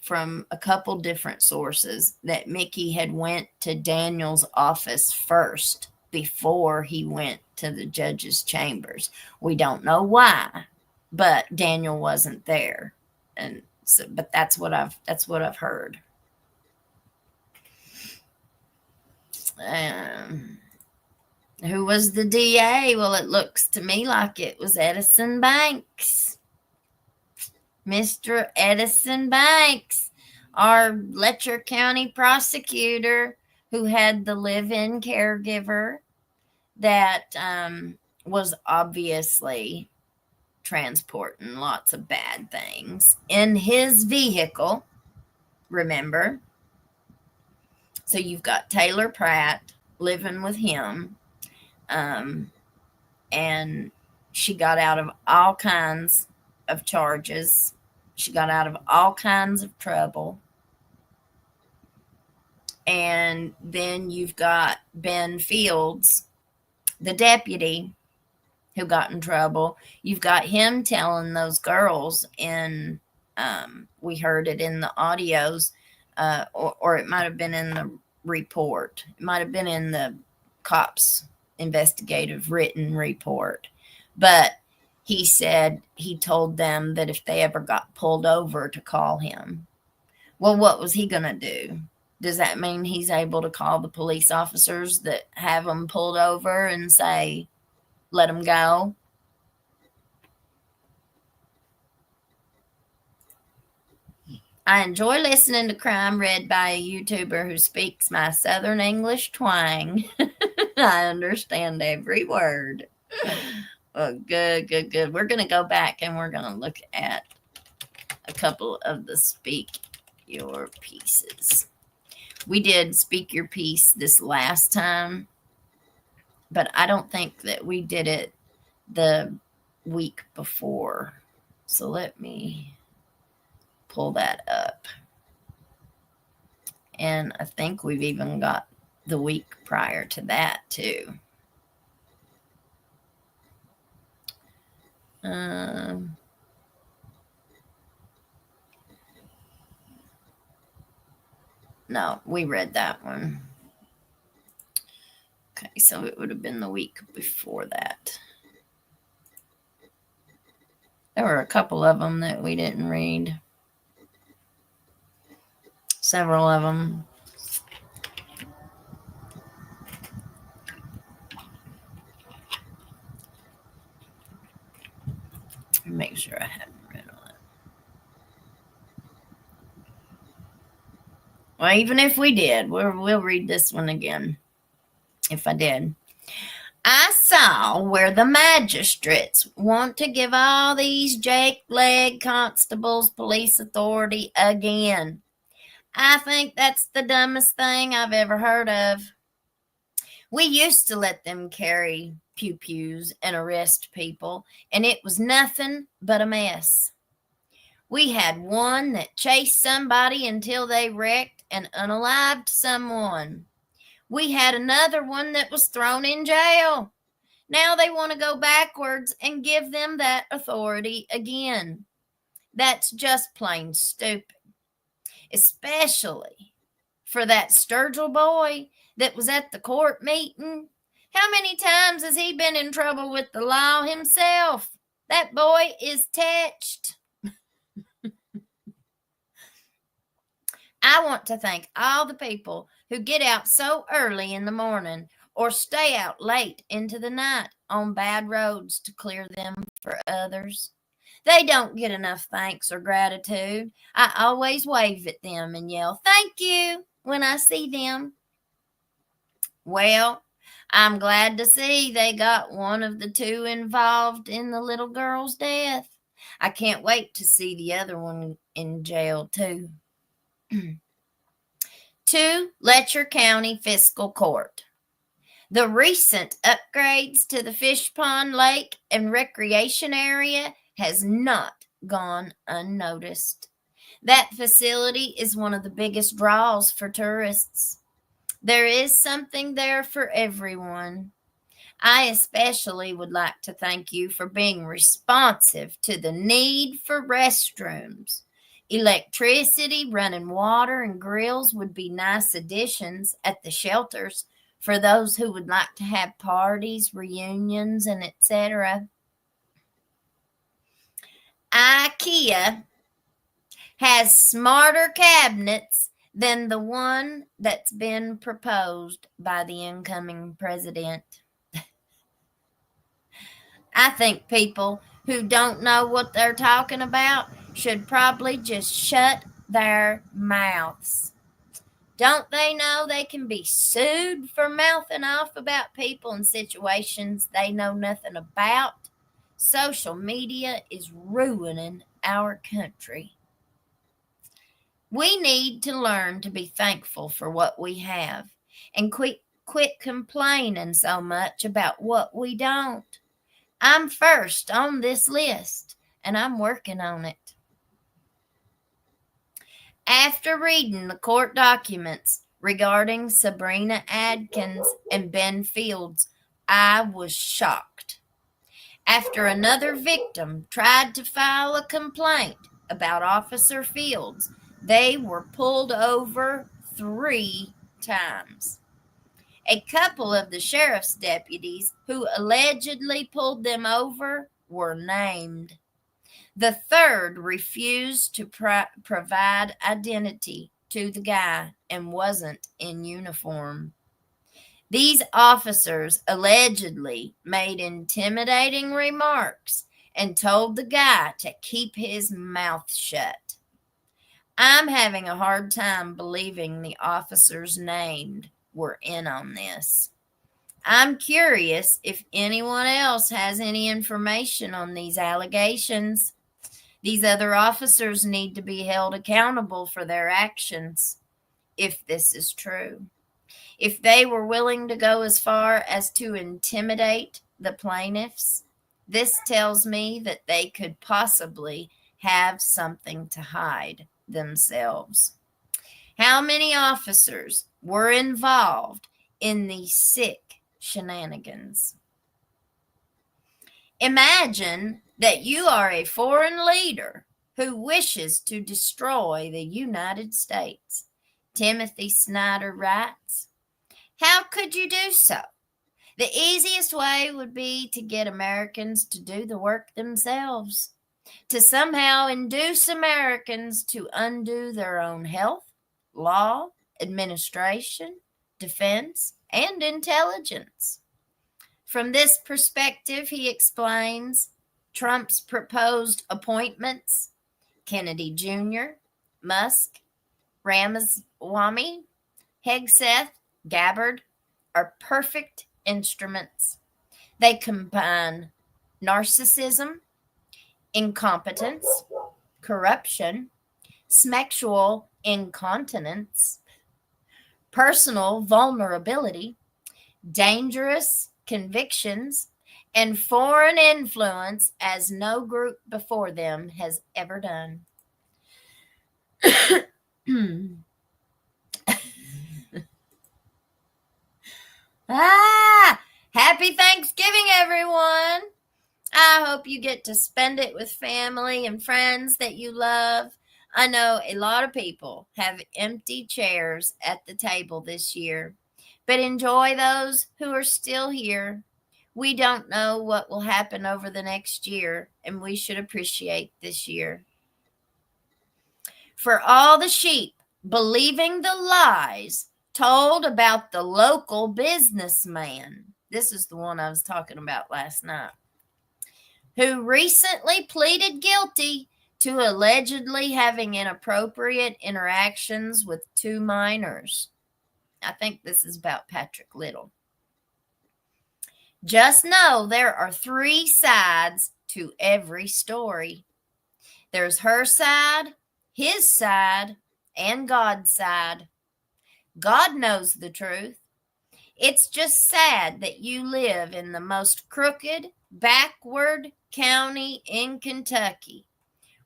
[SPEAKER 1] from a couple different sources that Mickey had went to Daniel's office first before he went to the judge's chambers. We don't know why, but Daniel wasn't there. And so, but that's what I've heard. Who was the DA? Well, it looks to me like it was Edison Banks. Mr. Edison Banks, our Letcher County prosecutor, who had the live-in caregiver that was obviously transporting lots of bad things in his vehicle, remember? So you've got Taylor Pratt living with him, and she got out of all kinds of charges. She got out of all kinds of trouble. And then you've got Ben Fields, the deputy, who got in trouble. You've got him telling those girls in, we heard it in the audios, or it might have been in the report. It might have been in the cops' investigative written report. But he said he told them that if they ever got pulled over to call him. Well, what was he going to do? Does that mean he's able to call the police officers that have them pulled over and say, let them go? I enjoy listening to crime read by a YouTuber who speaks my Southern English twang. I understand every word. Well, good. We're going to go back and we're going to look at a couple of the Speak Your Pieces. We did Speak Your Piece this last time, but I don't think that we did it the week before. So let me pull that up. And I think we've even got the week prior to that too. No, we read that one. Okay, so it would have been the week before that. There were a couple of them that we didn't read. Several of them. Make sure I haven't read all it. Well, even if we did, we'll read this one again. If I did. I saw where the magistrates want to give all these Jake leg constables police authority again. I think that's the dumbest thing I've ever heard of. We used to let them carry pew-pews and arrest people, and it was nothing but a mess. We had one that chased somebody until they wrecked and unalived someone. We had another one that was thrown in jail. Now they want to go backwards and give them that authority again. That's just plain stupid. Especially for that Sturgill boy that was at the court meeting. How many times has he been in trouble with the law himself? That boy is touched. I want to thank all the people who get out so early in the morning or stay out late into the night on bad roads to clear them for others. They don't get enough thanks or gratitude. I always wave at them and yell, "Thank you," when I see them. Well, I'm glad to see they got one of the two involved in the little girl's death. I can't wait to see the other one in jail, too. 2. Letcher County Fiscal Court. The recent upgrades to the fish pond, lake, and recreation area has not gone unnoticed. That facility is one of the biggest draws for tourists. There is something there for everyone. I especially would like to thank you for being responsive to the need for restrooms. Electricity, running water, and grills would be nice additions at the shelters for those who would like to have parties, reunions, and etc. IKEA has smarter cabinets than the one that's been proposed by the incoming president. I think people who don't know what they're talking about should probably just shut their mouths. Don't they know they can be sued for mouthing off about people and situations they know nothing about? Social media is ruining our country. We need to learn to be thankful for what we have and quit complaining so much about what we don't. I'm first on this list, and I'm working on it. After reading the court documents regarding Sabrina Adkins and Ben Fields, I was shocked. After another victim tried to file a complaint about Officer Fields, they were pulled over 3 times. A couple of the sheriff's deputies who allegedly pulled them over were named. The third refused to provide identity to the guy and wasn't in uniform. These officers allegedly made intimidating remarks and told the guy to keep his mouth shut. I'm having a hard time believing the officers named were in on this. I'm curious if anyone else has any information on these allegations. These other officers need to be held accountable for their actions, if this is true. If they were willing to go as far as to intimidate the plaintiffs, this tells me that they could possibly have something to hide themselves. How many officers were involved in these sick shenanigans? Imagine that you are a foreign leader who wishes to destroy the United States. Timothy Snyder writes, "How could you do so? The easiest way would be to get Americans to do the work themselves, to somehow induce Americans to undo their own health, law, administration, defense, and intelligence." From this perspective, he explains Trump's proposed appointments, Kennedy Jr., Musk, Ramaswamy, Hegseth, Gabbard, are perfect instruments. They combine narcissism, incompetence, corruption, sexual incontinence, personal vulnerability, dangerous convictions, and foreign influence as no group before them has ever done. Happy Thanksgiving, everyone. I hope you get to spend it with family and friends that you love. I know a lot of people have empty chairs at the table this year, but enjoy those who are still here. We don't know what will happen over the next year, and we should appreciate this year. For all the sheep believing the lies told about the local businessman, this is the one I was talking about last night, who recently pleaded guilty to allegedly having inappropriate interactions with 2 minors. I think this is about Patrick Little. Just know there are three sides to every story. There's her side, his side, and God's side. God knows the truth. It's just sad that you live in the most crooked, backward county in Kentucky,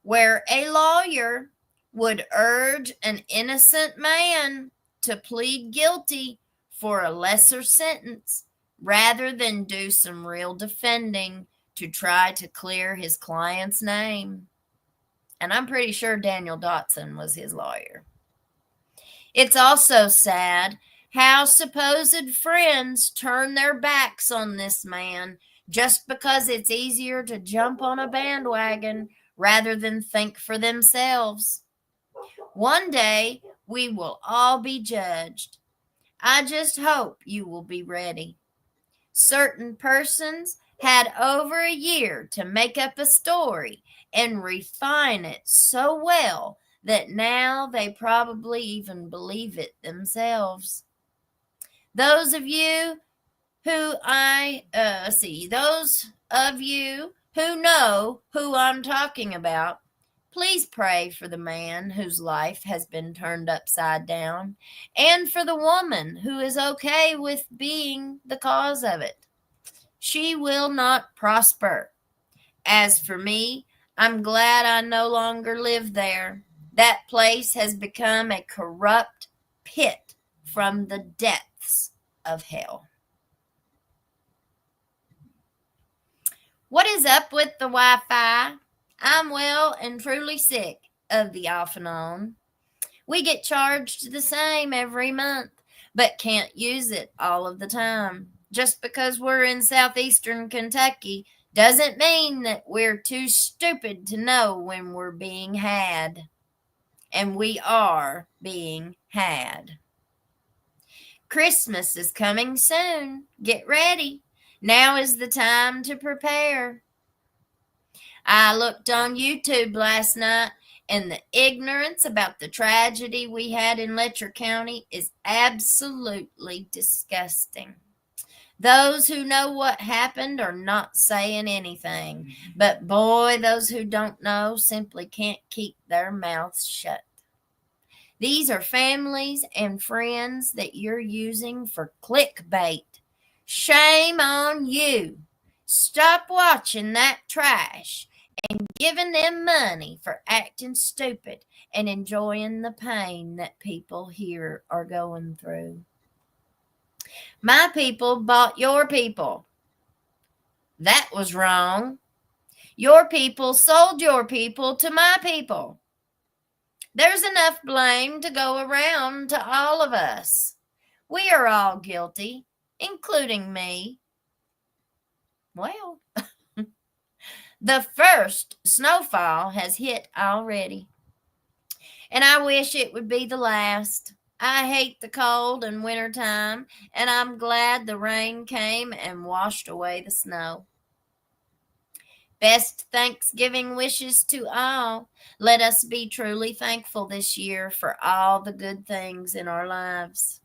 [SPEAKER 1] where a lawyer would urge an innocent man to plead guilty for a lesser sentence rather than do some real defending to try to clear his client's name. And I'm pretty sure Daniel Dotson was his lawyer. It's also sad how supposed friends turn their backs on this man just because it's easier to jump on a bandwagon rather than think for themselves. One day we will all be judged. I just hope you will be ready. Certain persons had over a year to make up a story and refine it so well that now they probably even believe it themselves. Those of you who those of you who know who I'm talking about, please pray for the man whose life has been turned upside down and for the woman who is okay with being the cause of it. She will not prosper. As for me, I'm glad I no longer live there. That place has become a corrupt pit from the depths of hell. What is up with the Wi-Fi? I'm well and truly sick of the off and on. We get charged the same every month, but can't use it all of the time. Just because we're in southeastern Kentucky doesn't mean that we're too stupid to know when we're being had. And we are being had. Christmas is coming soon. Get ready. Now is the time to prepare. I looked on YouTube last night, and the ignorance about the tragedy we had in Letcher County is absolutely disgusting. Those who know what happened are not saying anything, but boy, those who don't know simply can't keep their mouths shut. These are families and friends that you're using for clickbait. Shame on you. Stop watching that trash and giving them money for acting stupid and enjoying the pain that people here are going through. My people bought your people. That was wrong. Your people sold your people to my people. There's enough blame to go around to all of us. We are all guilty, including me. Well, the first snowfall has hit already, and I wish it would be the last. I hate the cold and winter time, and I'm glad the rain came and washed away the snow. Best Thanksgiving wishes to all. Let us be truly thankful this year for all the good things in our lives.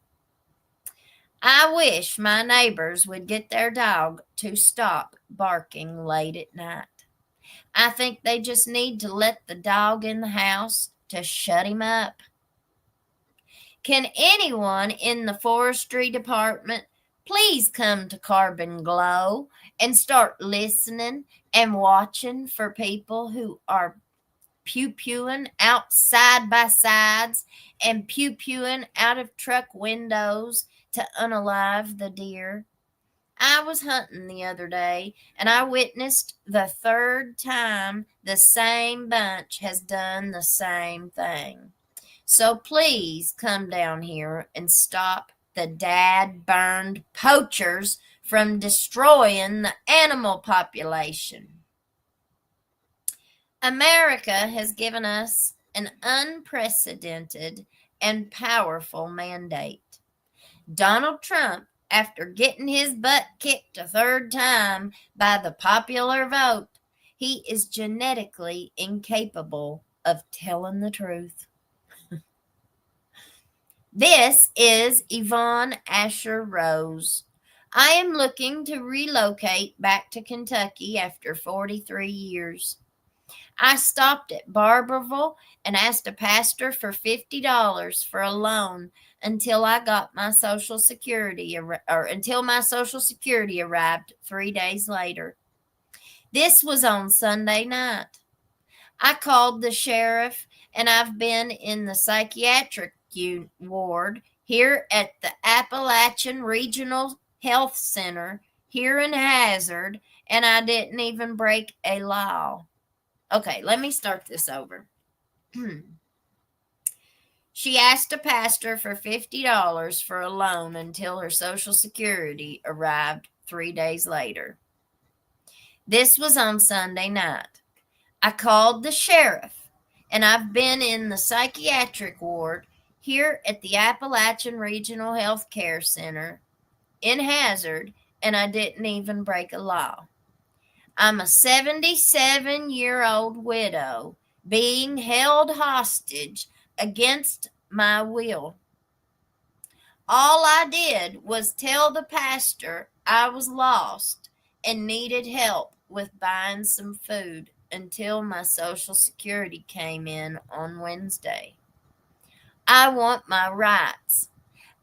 [SPEAKER 1] I wish my neighbors would get their dog to stop barking late at night. I think they just need to let the dog in the house to shut him up. Can anyone in the forestry department please come to Carbon Glow and start listening and watching for people who are pew-pewing out side by sides and pew-pewing out of truck windows to unalive the deer? I was hunting the other day, and I witnessed the third time the same bunch has done the same thing. So please come down here and stop the dad-burned poachers from destroying the animal population. America has given us an unprecedented and powerful mandate. Donald Trump, after getting his butt kicked a third time by the popular vote, he is genetically incapable of telling the truth. This is Yvonne Asher Rose. I am looking to relocate back to Kentucky after 43 years. I stopped at Barberville and asked a pastor for $50 for a loan until I got my Social Security or until my Social Security arrived 3 days later. This was on Sunday night. I called the sheriff, and I've been in the psychiatric ward here at the Appalachian Regional Health Center here in Hazard, and I didn't even break a law. Okay, let me start this over. She asked a pastor for $50 for a loan until her Social Security arrived 3 days later. This was on Sunday night. I called the sheriff, and I've been in the psychiatric ward here at the Appalachian Regional Health Care Center in Hazard, and I didn't even break a law. I'm a 77-year-old widow being held hostage against my will. All I did was tell the pastor I was lost and needed help with buying some food until my Social Security came in on Wednesday. I want my rights.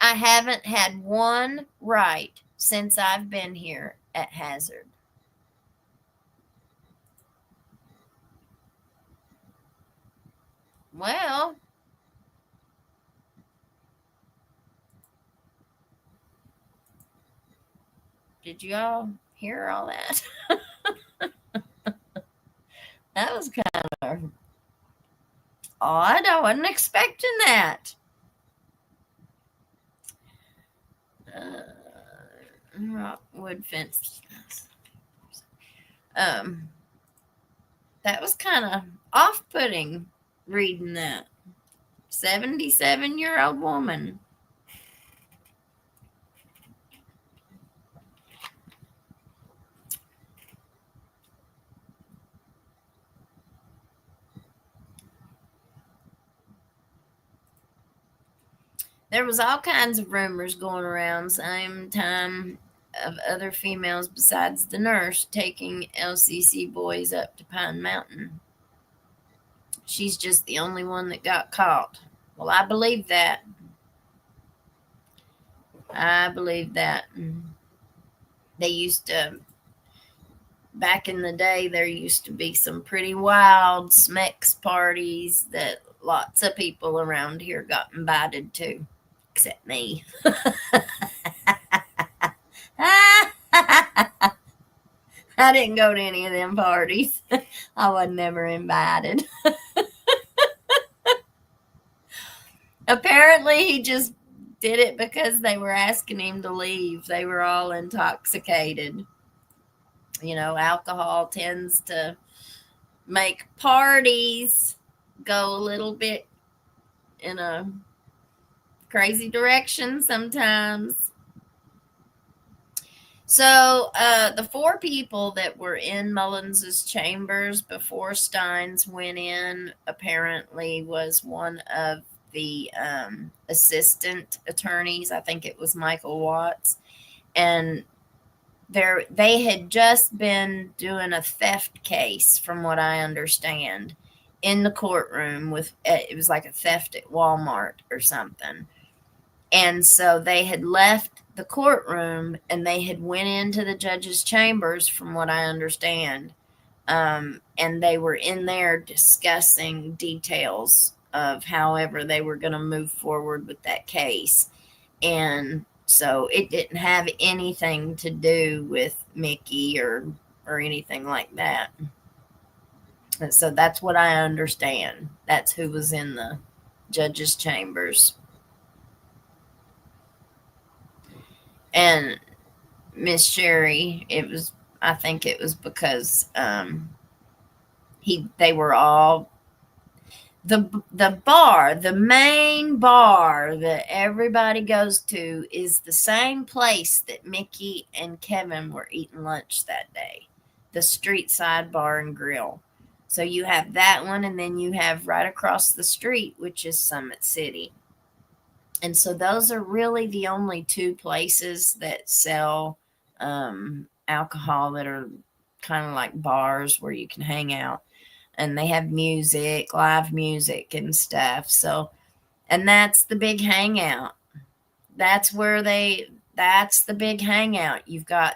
[SPEAKER 1] I haven't had one right since I've been here at Hazard. Well, did you all hear all that? That was kind of odd. I wasn't expecting that. Wood fence. That was kind of off-putting reading that. 77-year-old woman. There was all kinds of rumors going around same time of other females besides the nurse taking LCC boys up to Pine Mountain. She's just the only one that got caught. Well, I believe that. They used to, back in the day, there used to be some pretty wild Smex parties that lots of people around here got invited to, except me. I didn't go to any of them parties. I was never invited. Apparently, he just did it because they were asking him to leave. They were all intoxicated. You know, alcohol tends to make parties go a little bit in a crazy direction sometimes. So the 4 people that were in Mullins's chambers before Steins went in apparently was one of the assistant attorneys. I think it was Michael Watts. And they had just been doing a theft case, from what I understand, in the courtroom. It was like a theft at Walmart or something. And so they had left the courtroom and they had went into the judge's chambers, from what I understand. And they were in there discussing details of however they were going to move forward with that case. And so it didn't have anything to do with Mickey or anything like that. And so that's what I understand. That's who was in the judge's chambers. And Miss Sherry, I think it was because they were all the main bar that everybody goes to is the same place that Mickey and Kevin were eating lunch that day, the Street Side Bar and Grill. So you have that one, and then you have right across the street, which is Summit City. And so those are really the only 2 places that sell alcohol that are kind of like bars where you can hang out, and they have music, live music and stuff. So, and that's the big hangout. That's where that's the big hangout.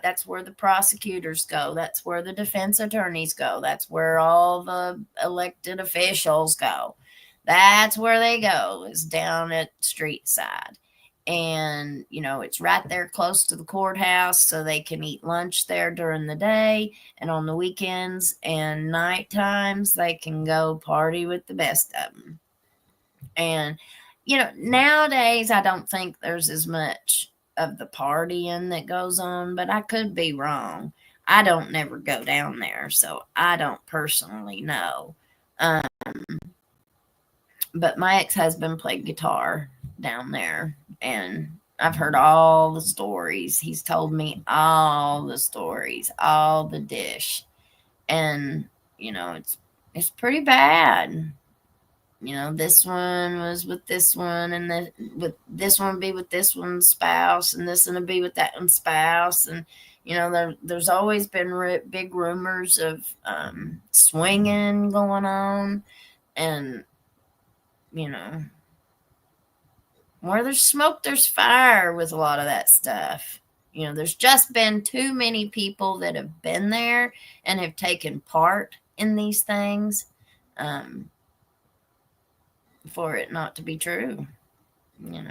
[SPEAKER 1] That's where the prosecutors go. That's where the defense attorneys go. That's where all the elected officials go. That's where they go, is down at street side. And, it's right there close to the courthouse, so they can eat lunch there during the day, and on the weekends and night times, they can go party with the best of them. And, nowadays, I don't think there's as much of the partying that goes on, but I could be wrong. I don't never go down there, so I don't personally know. But my ex-husband played guitar down there, and I've heard all the stories. He's told me all the stories, all the dish. And, it's pretty bad. This one was with this one, and with this one be with this one's spouse, and this one would be with that one's spouse. And, there's always been big rumors of swinging going on. And, where there's smoke, there's fire with a lot of that stuff. There's just been too many people that have been there and have taken part in these things for it not to be true. Let's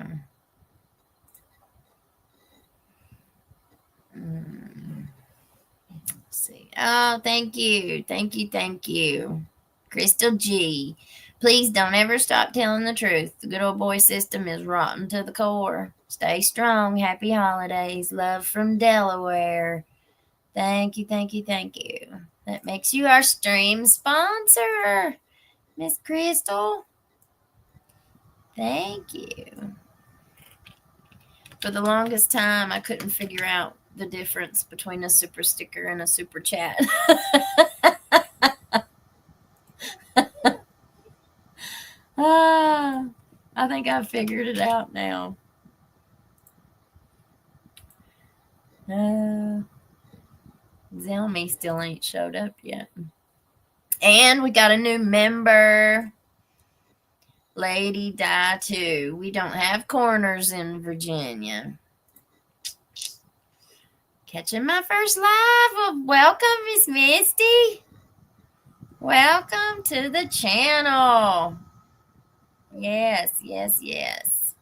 [SPEAKER 1] see. Oh, thank you. Thank you. Thank you. Crystal G. Please don't ever stop telling the truth. The good old boy system is rotten to the core. Stay strong. Happy holidays. Love from Delaware. Thank you, thank you, thank you. That makes you our stream sponsor, Miss Crystal. Thank you. For the longest time, I couldn't figure out the difference between a super sticker and a super chat. I think I've figured it out now. Zelmy still ain't showed up yet. And we got a new member, Lady Di 2. We don't have coroners in Virginia. Catching my first live. Welcome, Miss Misty. Welcome to the channel. Yes, yes, yes.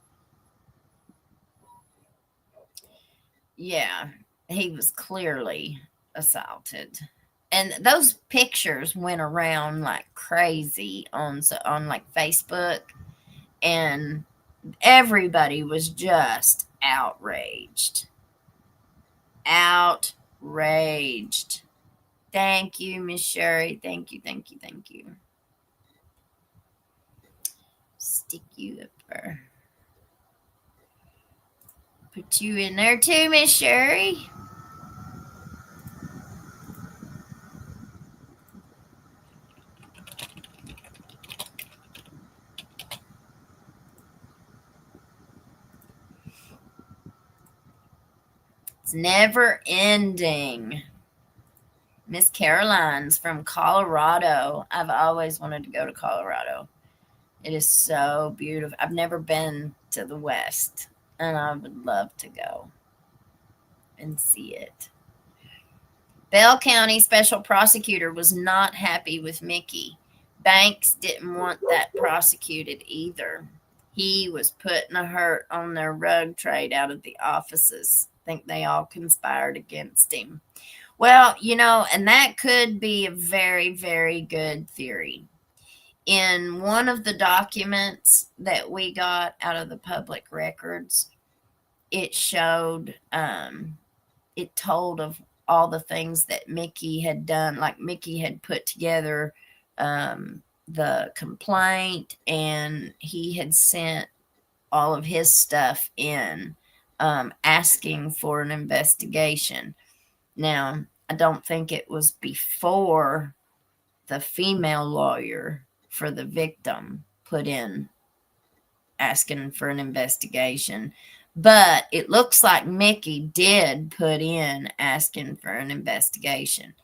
[SPEAKER 1] Yeah, he was clearly assaulted. And those pictures went around like crazy on like Facebook, and everybody was just outraged. Outraged. Thank you, Miss Sherry. Thank you, thank you, thank you. Stick you up there. Put you in there too, Miss Sherry. It's never ending. Miss Caroline's from Colorado. I've always wanted to go to Colorado. It is so beautiful. I've never been to the West, and I would love to go and see it. Bell County Special Prosecutor was not happy with Mickey. Banks didn't want that prosecuted either. He was putting a hurt on their rug trade out of the offices. I think they all conspired against him. Well, and that could be a very, very good theory. In one of the documents that we got out of the public records, it showed, it told of all the things that Mickey had done. Like Mickey had put together the complaint, and he had sent all of his stuff in, asking for an investigation. Now, I don't think it was before the female lawyer for the victim put in asking for an investigation, But it looks like Mickey did put in asking for an investigation.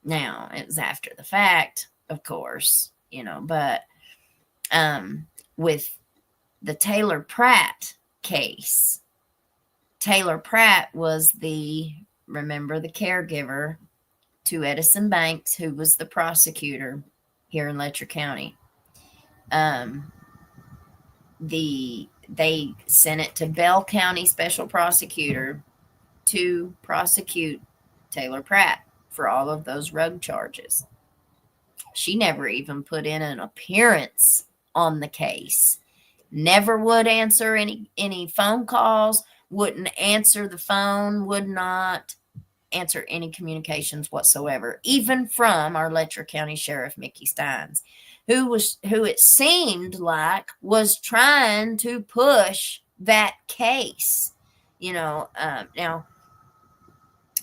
[SPEAKER 1] Now, it was after the fact, of course, but with the Taylor Pratt case, Taylor Pratt was remember, the caregiver to Edison Banks, who was the prosecutor here in Letcher County. They sent it to Bell County Special Prosecutor to prosecute Taylor Pratt for all of those rug charges. She never even put in an appearance on the case. Never would answer any phone calls, wouldn't answer the phone, would not answer any communications whatsoever, even from our Letcher County Sheriff, Mickey Steins, who it seemed like was trying to push that case. Now,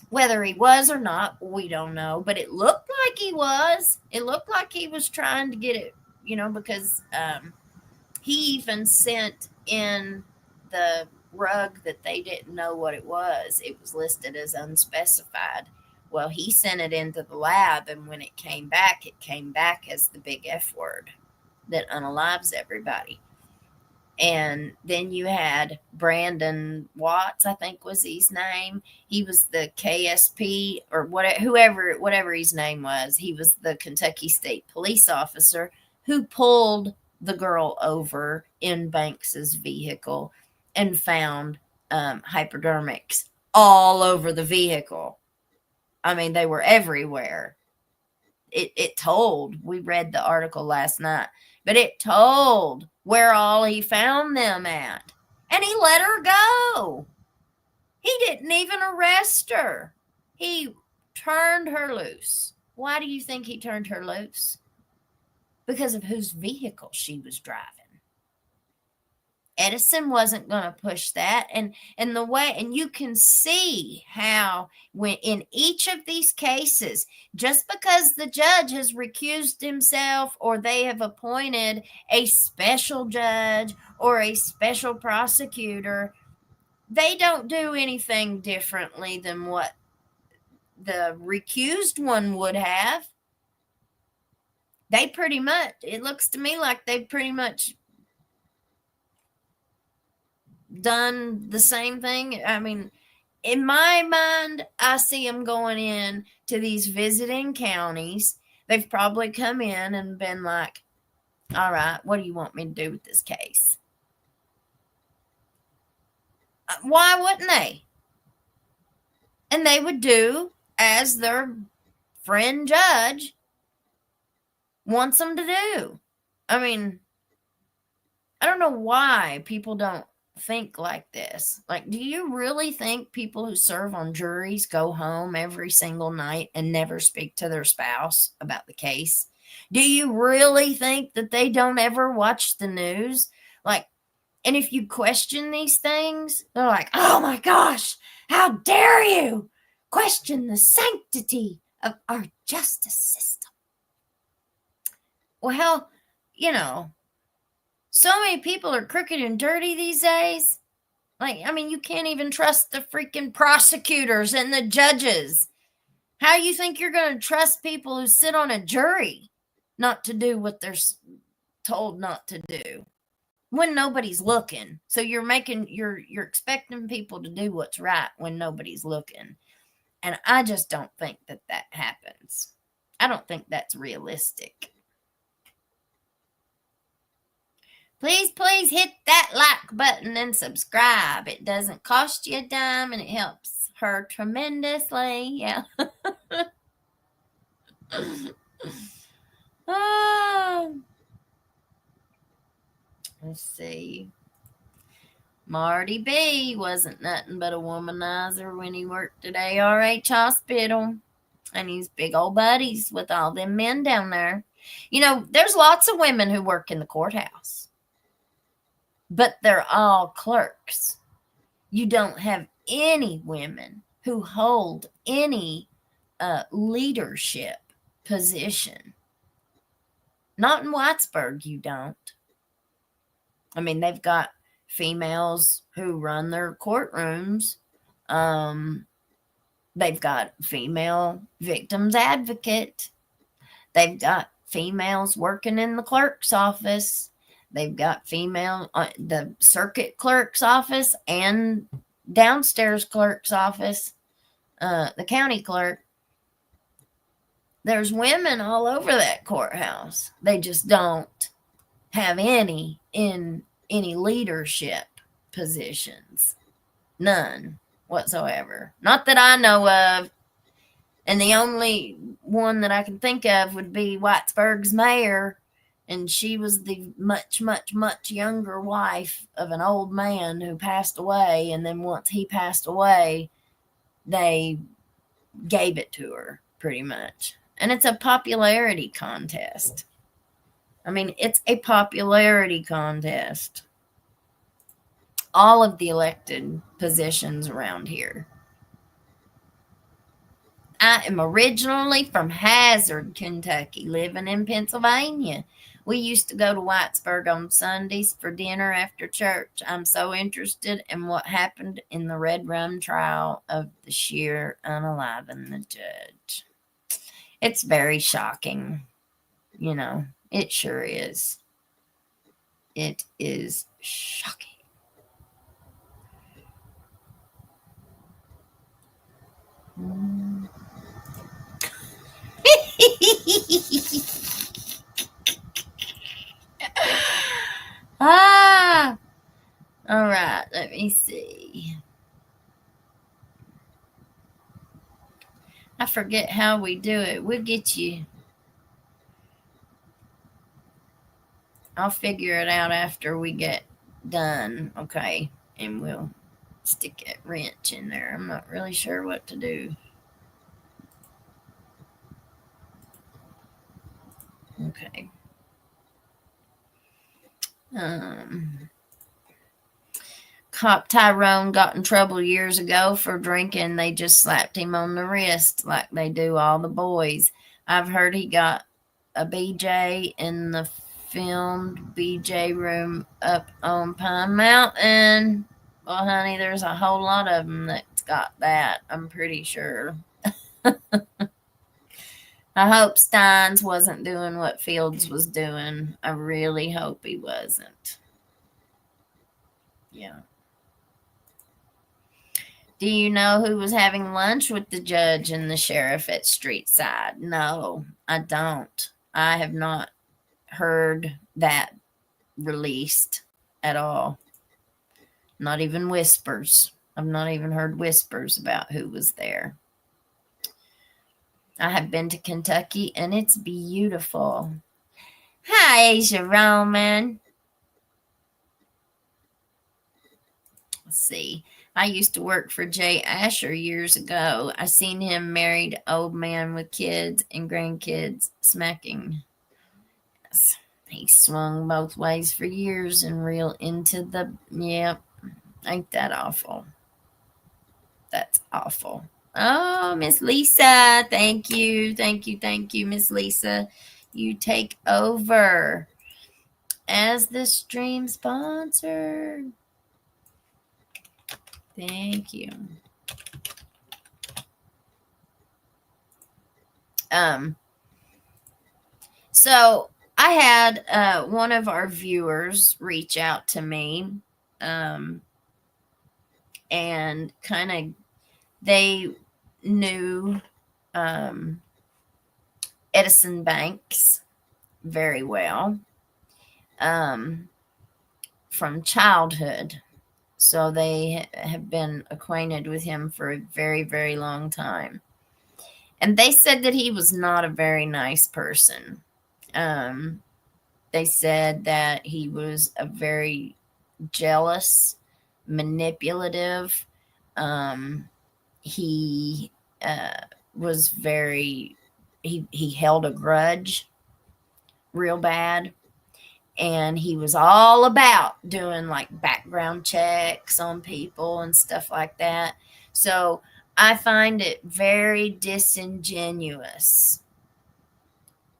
[SPEAKER 1] whether he was or not, we don't know, but it looked like he was. It looked like he was trying to get it, because he even sent in the rug that they didn't know what it was. It was listed as unspecified. Well, he sent it into the lab, and when it came back as the big F word that unalives everybody. And then you had Brandon Watts, I think was his name. He was the KSP or whatever his name was. He was the Kentucky State Police officer who pulled the girl over in Banks's vehicle and found hypodermics all over the vehicle. I mean, they were everywhere. It told, we read the article last night, but it told where all he found them at. And he let her go. He didn't even arrest her. He turned her loose. Why do you think he turned her loose? Because of whose vehicle she was driving. Edison wasn't going to push that. And you can see how when in each of these cases, just because the judge has recused himself or they have appointed a special judge or a special prosecutor, they don't do anything differently than what the recused one would have. It looks to me like they pretty much done the same thing. I mean, in my mind, I see them going in to these visiting counties. They've probably come in and been like, all right, what do you want me to do with this case? Why wouldn't they? And they would do as their friend judge wants them to do. I mean, I don't know why people don't think like this. Like, do you really think people who serve on juries go home every single night and never speak to their spouse about the case? Do you really think that they don't ever watch the news? Like, and if you question these things, they're like, oh my gosh, how dare you question the sanctity of our justice system? Well, so many people are crooked and dirty these days. Like, I mean, you can't even trust the freaking prosecutors and the judges. How you think you're going to trust people who sit on a jury not to do what they're told not to do when nobody's looking? So you're expecting people to do what's right when nobody's looking. And I just don't think that happens. I don't think that's realistic. Please hit that like button and subscribe. It doesn't cost you a dime and it helps her tremendously. Yeah. Let's see. Marty B wasn't nothing but a womanizer when he worked at ARH Hospital. And he's big old buddies with all them men down there. There's lots of women who work in the courthouse. But they're all clerks. You don't have any women who hold any leadership position. Not in Whitesburg, you don't. I mean, they've got females who run their courtrooms. They've got female victims advocate. They've got females working in the clerk's office. They've got female the circuit clerk's office and downstairs clerk's office, the county clerk. There's women all over that courthouse. They just don't have any in any leadership positions. None whatsoever. Not that I know of. And the only one that I can think of would be Whitesburg's mayor. And she was the much, much, much younger wife of an old man who passed away. And then once he passed away, they gave it to her pretty much. And it's a popularity contest. I mean, it's a popularity contest. All of the elected positions around here. I am originally from Hazard, Kentucky, living in Pennsylvania. We used to go to Whitesburg on Sundays for dinner after church. I'm so interested in what happened in the Red Rum trial of the sheer unaliving the judge. It's very shocking. You know, it sure is. It is shocking. All right, let me see. I forget how we do it. We'll get you. I'll figure it out after we get done, okay? And we'll stick a wrench in there. I'm not really sure what to do. Okay. Cop Tyrone got in trouble years ago for drinking. They just slapped him on the wrist like they do all the boys. I've heard he got a BJ in the filmed BJ room up on Pine Mountain. Well, honey, there's a whole lot of them that's got that, I'm pretty sure. I hope Steins wasn't doing what Fields was doing. I really hope he wasn't. Yeah. Do you know who was having lunch with the judge and the sheriff at Streetside? No, I don't. I have not heard that released at all. Not even whispers. I've not even heard whispers about who was there. I have been to Kentucky and it's beautiful. Hi, Asia Roman. Let's see. I used to work for Jay Asher years ago. I seen him married old man with kids and grandkids smacking. Yes. He swung both ways for years and real into the, yep. Ain't that awful? That's awful. Oh, Miss Lisa. Thank you. Thank you. Thank you, Miss Lisa. You take over as the stream sponsor. Thank you. So I had one of our viewers reach out to me, and kind of they knew Edison Banks very well from childhood. So they have been acquainted with him for a very, very long time. And they said that he was not a very nice person. They said that he was a very jealous, manipulative. He was very, he held a grudge real bad. And he was all about doing like background checks on people and stuff like that. So I find it very disingenuous.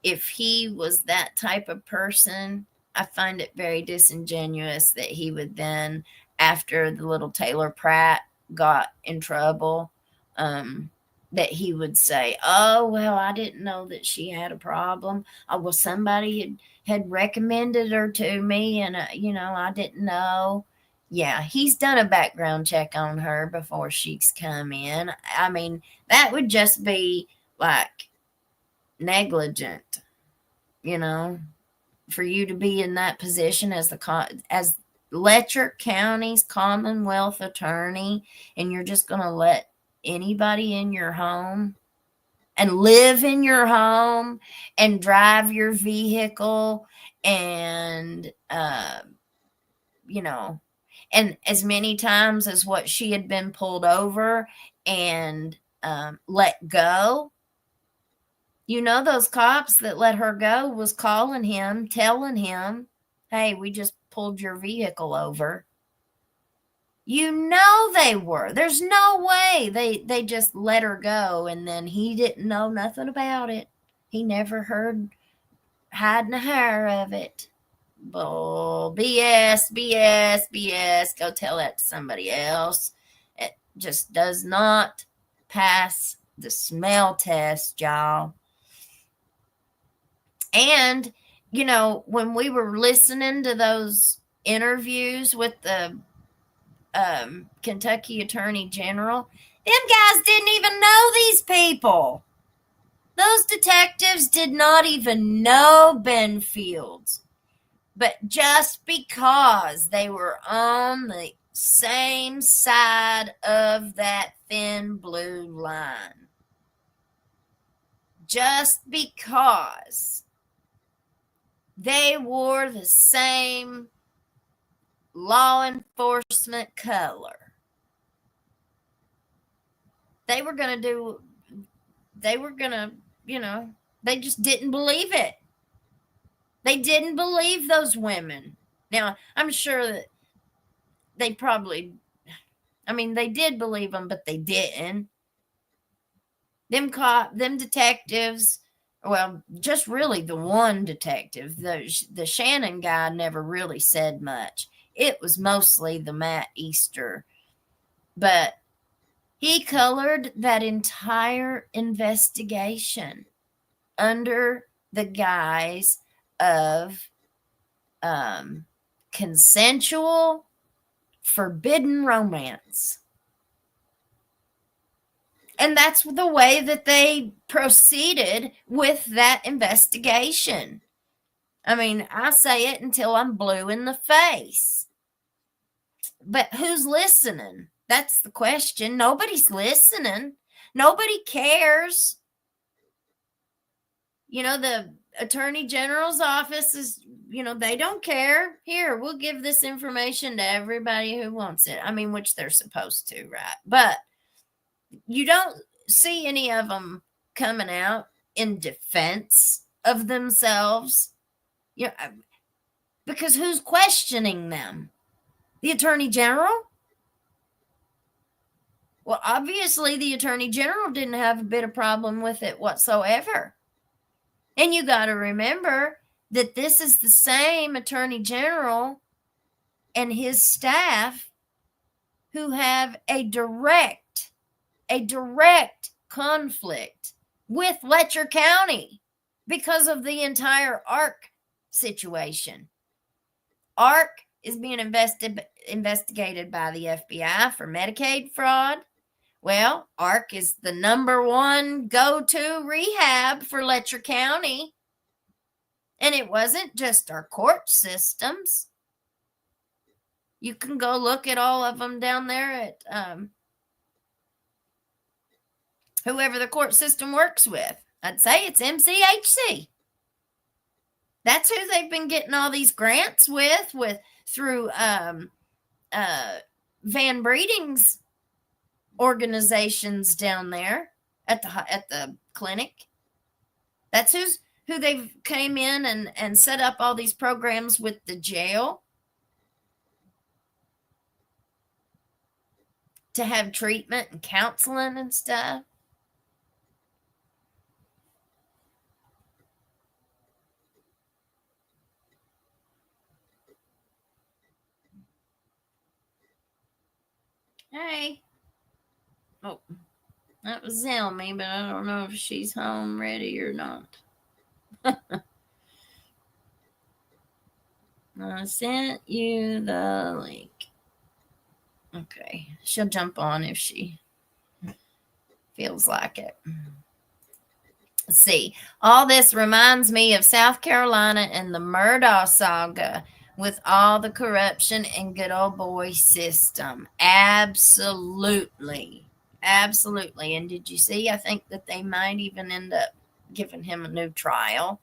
[SPEAKER 1] If he was that type of person, I find it very disingenuous that he would then, after the little Taylor Pratt got in trouble, that he would say, "Oh, well, I didn't know that she had a problem. Oh, well, somebody had recommended her to me, and I didn't know." Yeah, he's done a background check on her before she's come in. I mean, that would just be like negligent, for you to be in that position as Letcher County's Commonwealth attorney, and you're just going to let anybody in your home and live in your home and drive your vehicle and and as many times as what she had been pulled over and let go. Those cops that let her go was calling him, telling him, "Hey, we just pulled your vehicle over." They were. There's no way they just let her go and then he didn't know nothing about it. He never heard hiding a hair of it. Bull, BS, BS, BS. Go tell that to somebody else. It just does not pass the smell test, y'all. And, when we were listening to those interviews with the Kentucky Attorney General, them guys didn't even know these people. Those detectives did not even know Ben Fields. But just because they were on the same side of that thin blue line, just because they wore the same law enforcement color, they just didn't believe it. They didn't believe those women. Now, I'm sure that they did believe them, but they didn't. Them detectives, well, just really the one detective, the Shannon guy never really said much. It was mostly the Matt Easter. But he colored that entire investigation under the guise of consensual, forbidden romance. And that's the way that they proceeded with that investigation. I mean, I say it until I'm blue in the face. But who's listening? That's the question. Nobody's listening. Nobody cares. The Attorney General's office is, they don't care. Here, we'll give this information to everybody who wants it. I mean, which they're supposed to, right? But you don't see any of them coming out in defense of themselves. Because who's questioning them? The Attorney General? Well, obviously, the Attorney General didn't have a bit of problem with it whatsoever. And you got to remember that this is the same Attorney General and his staff who have a direct conflict with Letcher County because of the entire ARC situation. ARC is being investigated by the FBI for Medicaid fraud. Well, ARC is the number one go-to rehab for Letcher County. And it wasn't just our court systems. You can go look at all of them down there at whoever the court system works with. I'd say it's MCHC. That's who they've been getting all these grants through Van Breeding's organizations down there at the clinic. That's who they've came in and set up all these programs with the jail to have treatment and counseling and stuff. Oh, that was Zelmy, but I don't know if she's home ready or not. I sent you the link. Okay, she'll jump on if she feels like it. Let's see. All this reminds me of South Carolina and the Murdaugh saga with all the corruption and good old boy system. Absolutely. Absolutely. And did you see? I think that they might even end up giving him a new trial.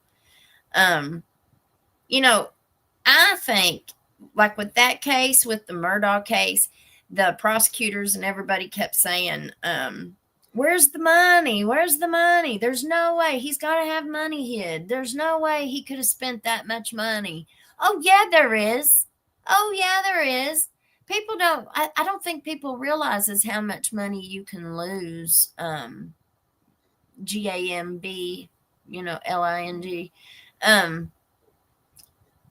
[SPEAKER 1] You know, I think, like with that case, with the Murdaugh case, the prosecutors and everybody kept saying, where's the money? Where's the money? There's no way. He's got to have money hid. There's no way he could have spent that much money. Oh, yeah, there is. Oh, yeah, there is. People don't, I don't think people realizes how much money you can lose. GAMB, LING.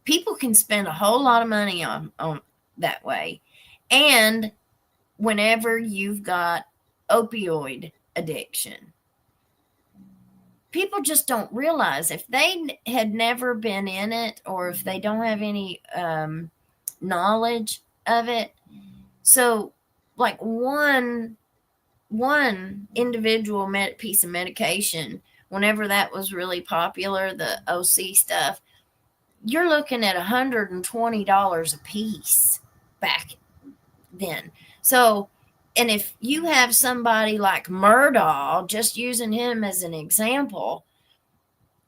[SPEAKER 1] People can spend a whole lot of money on that way. And whenever you've got opioid addiction, people just don't realize if they had never been in it or if they don't have any knowledge of it. So like one individual piece of medication, whenever that was really popular, the OC stuff, you're looking at $120 a piece back then. So, and if you have somebody like Murdaugh, just using him as an example,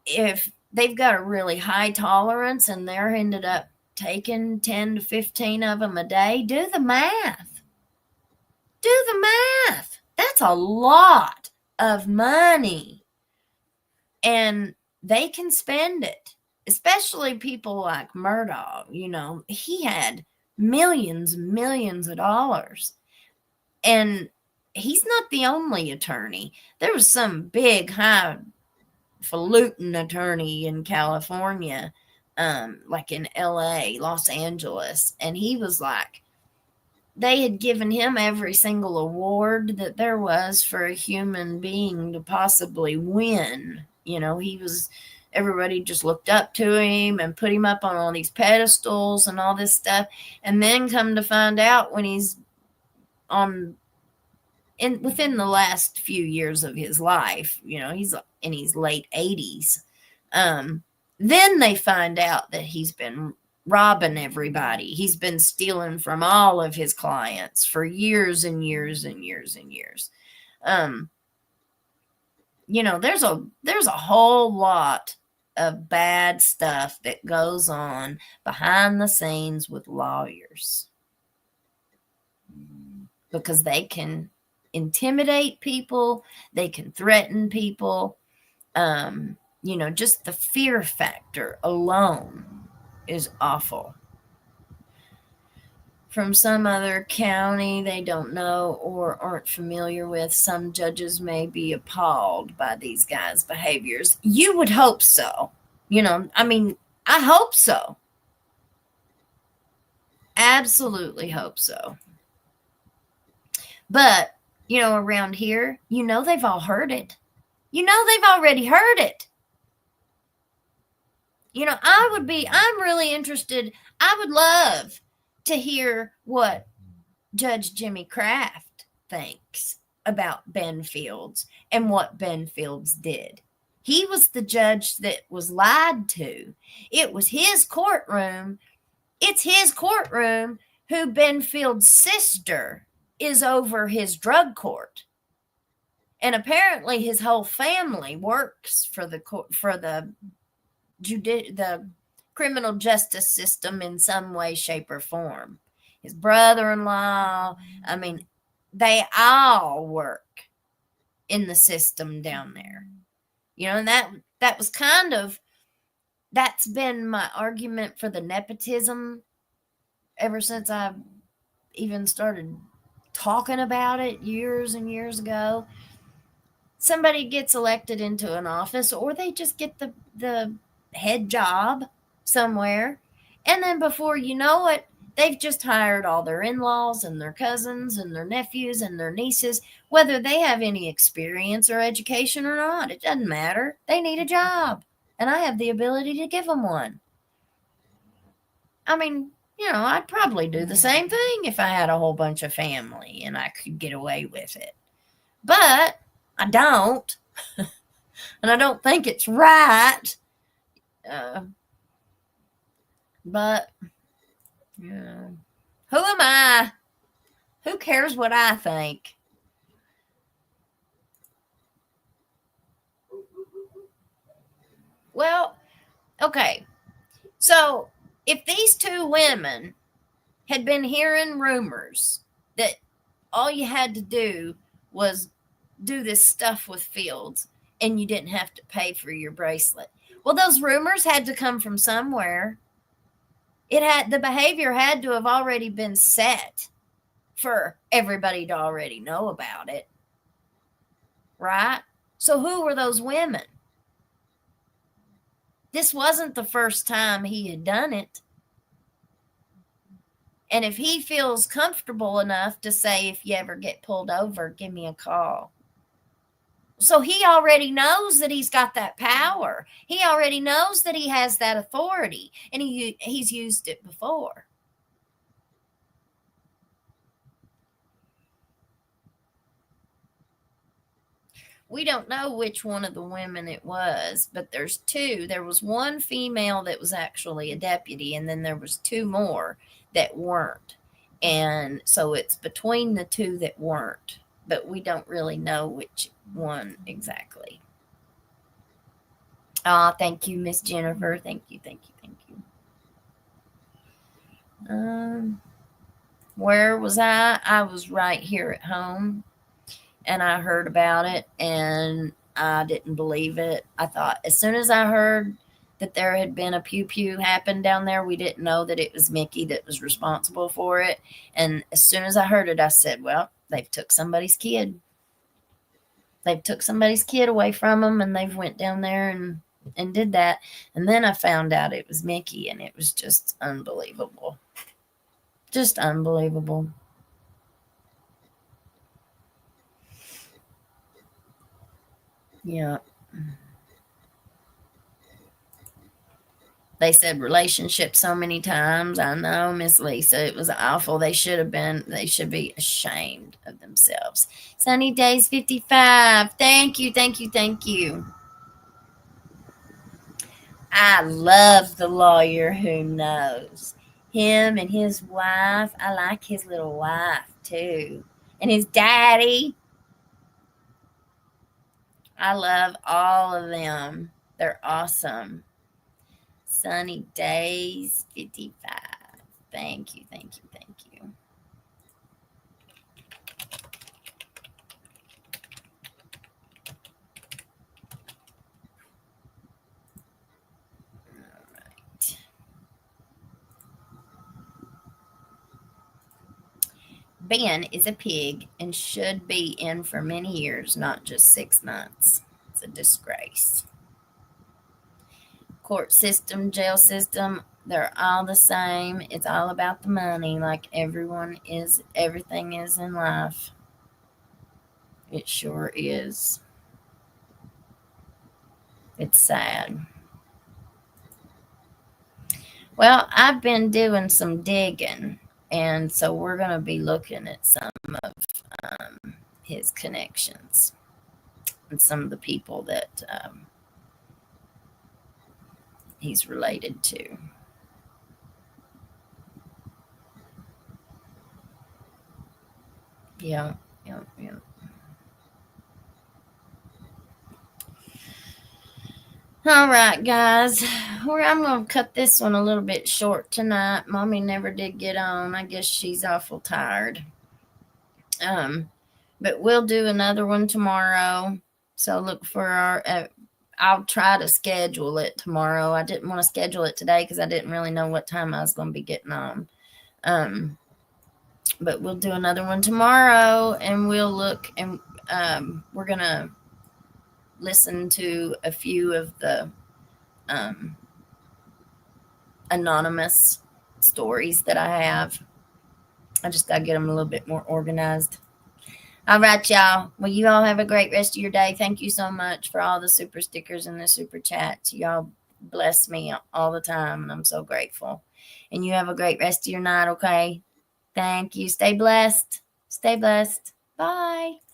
[SPEAKER 1] if they've got a really high tolerance and they're ended up taking 10 to 15 of them a day, do the math. Do the math. That's a lot of money. And they can spend it. Especially people like Murdaugh, he had millions and millions of dollars. And he's not the only attorney. There was some big, highfalutin attorney in California, like in LA, Los Angeles. And he was like, they had given him every single award that there was for a human being to possibly win. Everybody just looked up to him and put him up on all these pedestals and all this stuff. And then come to find out when he's within the last few years of his life, he's in his late 80s. Then they find out that he's been robbing everybody. He's been stealing from all of his clients for years and years and years and years. There's a whole lot of bad stuff that goes on behind the scenes with lawyers because they can intimidate people, they can threaten people. Just the fear factor alone is awful. From some other county they don't know or aren't familiar with, some judges may be appalled by these guys' behaviors. You would hope so. I hope so. Absolutely hope so. But, around here, they've all heard it. They've already heard it. I'm really interested. I would love to hear what Judge Jimmy Kraft thinks about Ben Fields and what Ben Fields did. He was the judge that was lied to. It was his courtroom. It's his courtroom who Ben Fields' sister is over his drug court. And apparently his whole family works for the criminal justice system in some way, shape, or form. His brother-in-law, they all work in the system down there. And that was that's been my argument for the nepotism ever since I even started talking about it years and years ago. Somebody gets elected into an office, or they just get the head job somewhere, and then before you know it, They've just hired all their in-laws and their cousins and their nephews and their nieces, whether they have any experience or education or not. It doesn't matter. They need a job, and I have the ability to give them one. I mean, I'd probably do the same thing if I had a whole bunch of family and I could get away with it. But I don't, and I don't think it's right. But, who am I? Who cares what I think? Well, okay. So if these two women had been hearing rumors that all you had to do was do this stuff with Fields and you didn't have to pay for your bracelet, well, those rumors had to come from somewhere. The behavior had to have already been set for everybody to already know about it, right? So who were those women? This wasn't the first time he had done it. And if he feels comfortable enough to say, if you ever get pulled over, give me a call. So he already knows that he's got that power. He already knows that he has that authority, and he's used it before. We don't know which one of the women it was, but there's two. There was one female that was actually a deputy, and then there was two more that weren't. And so it's between the two that weren't, but we don't really know which one exactly. Thank you, Miss Jennifer. Thank you. Where was I? I was right here at home, and I heard about it, and I didn't believe it. I thought, as soon as I heard that there had been a pew happen down there, we didn't know that it was Mickey that was responsible for it. And as soon as I heard it, I said, well, they've took somebody's kid. They've took somebody's kid away from them, and they've went down there and did that. And then I found out it was Mickey, and it was just unbelievable. Just unbelievable. Yeah. They said relationship so many times. I know, Miss Lisa, it was awful. They should be ashamed of themselves. Sunny Days 55. Thank you. I love the lawyer who knows. Him and his wife. I like his little wife too. And his daddy. I love all of them. They're awesome. Sunny Days 55. Thank you. All right. Ben is a pig and should be in for many years, not just 6 months. It's a disgrace. Court system, jail system, they're all the same. It's all about the money, like everything is in life. It sure is. It's sad. Well, I've been doing some digging, and so we're going to be looking at some of his connections and some of the people that he's related to. Yeah. All right, guys. I'm going to cut this one a little bit short tonight. Mommy never did get on. I guess she's awful tired. But we'll do another one tomorrow. So look for our. I'll try to schedule it tomorrow. I didn't want to schedule it today because I didn't really know what time I was going to be getting on. But we'll do another one tomorrow, and we'll look, and we're going to listen to a few of the anonymous stories that I have. I just got to get them a little bit more organized. All right, y'all. Well, you all have a great rest of your day. Thank you so much for all the super stickers and the super chats. Y'all bless me all the time, and I'm so grateful. And you have a great rest of your night, okay? Thank you. Stay blessed. Stay blessed. Bye.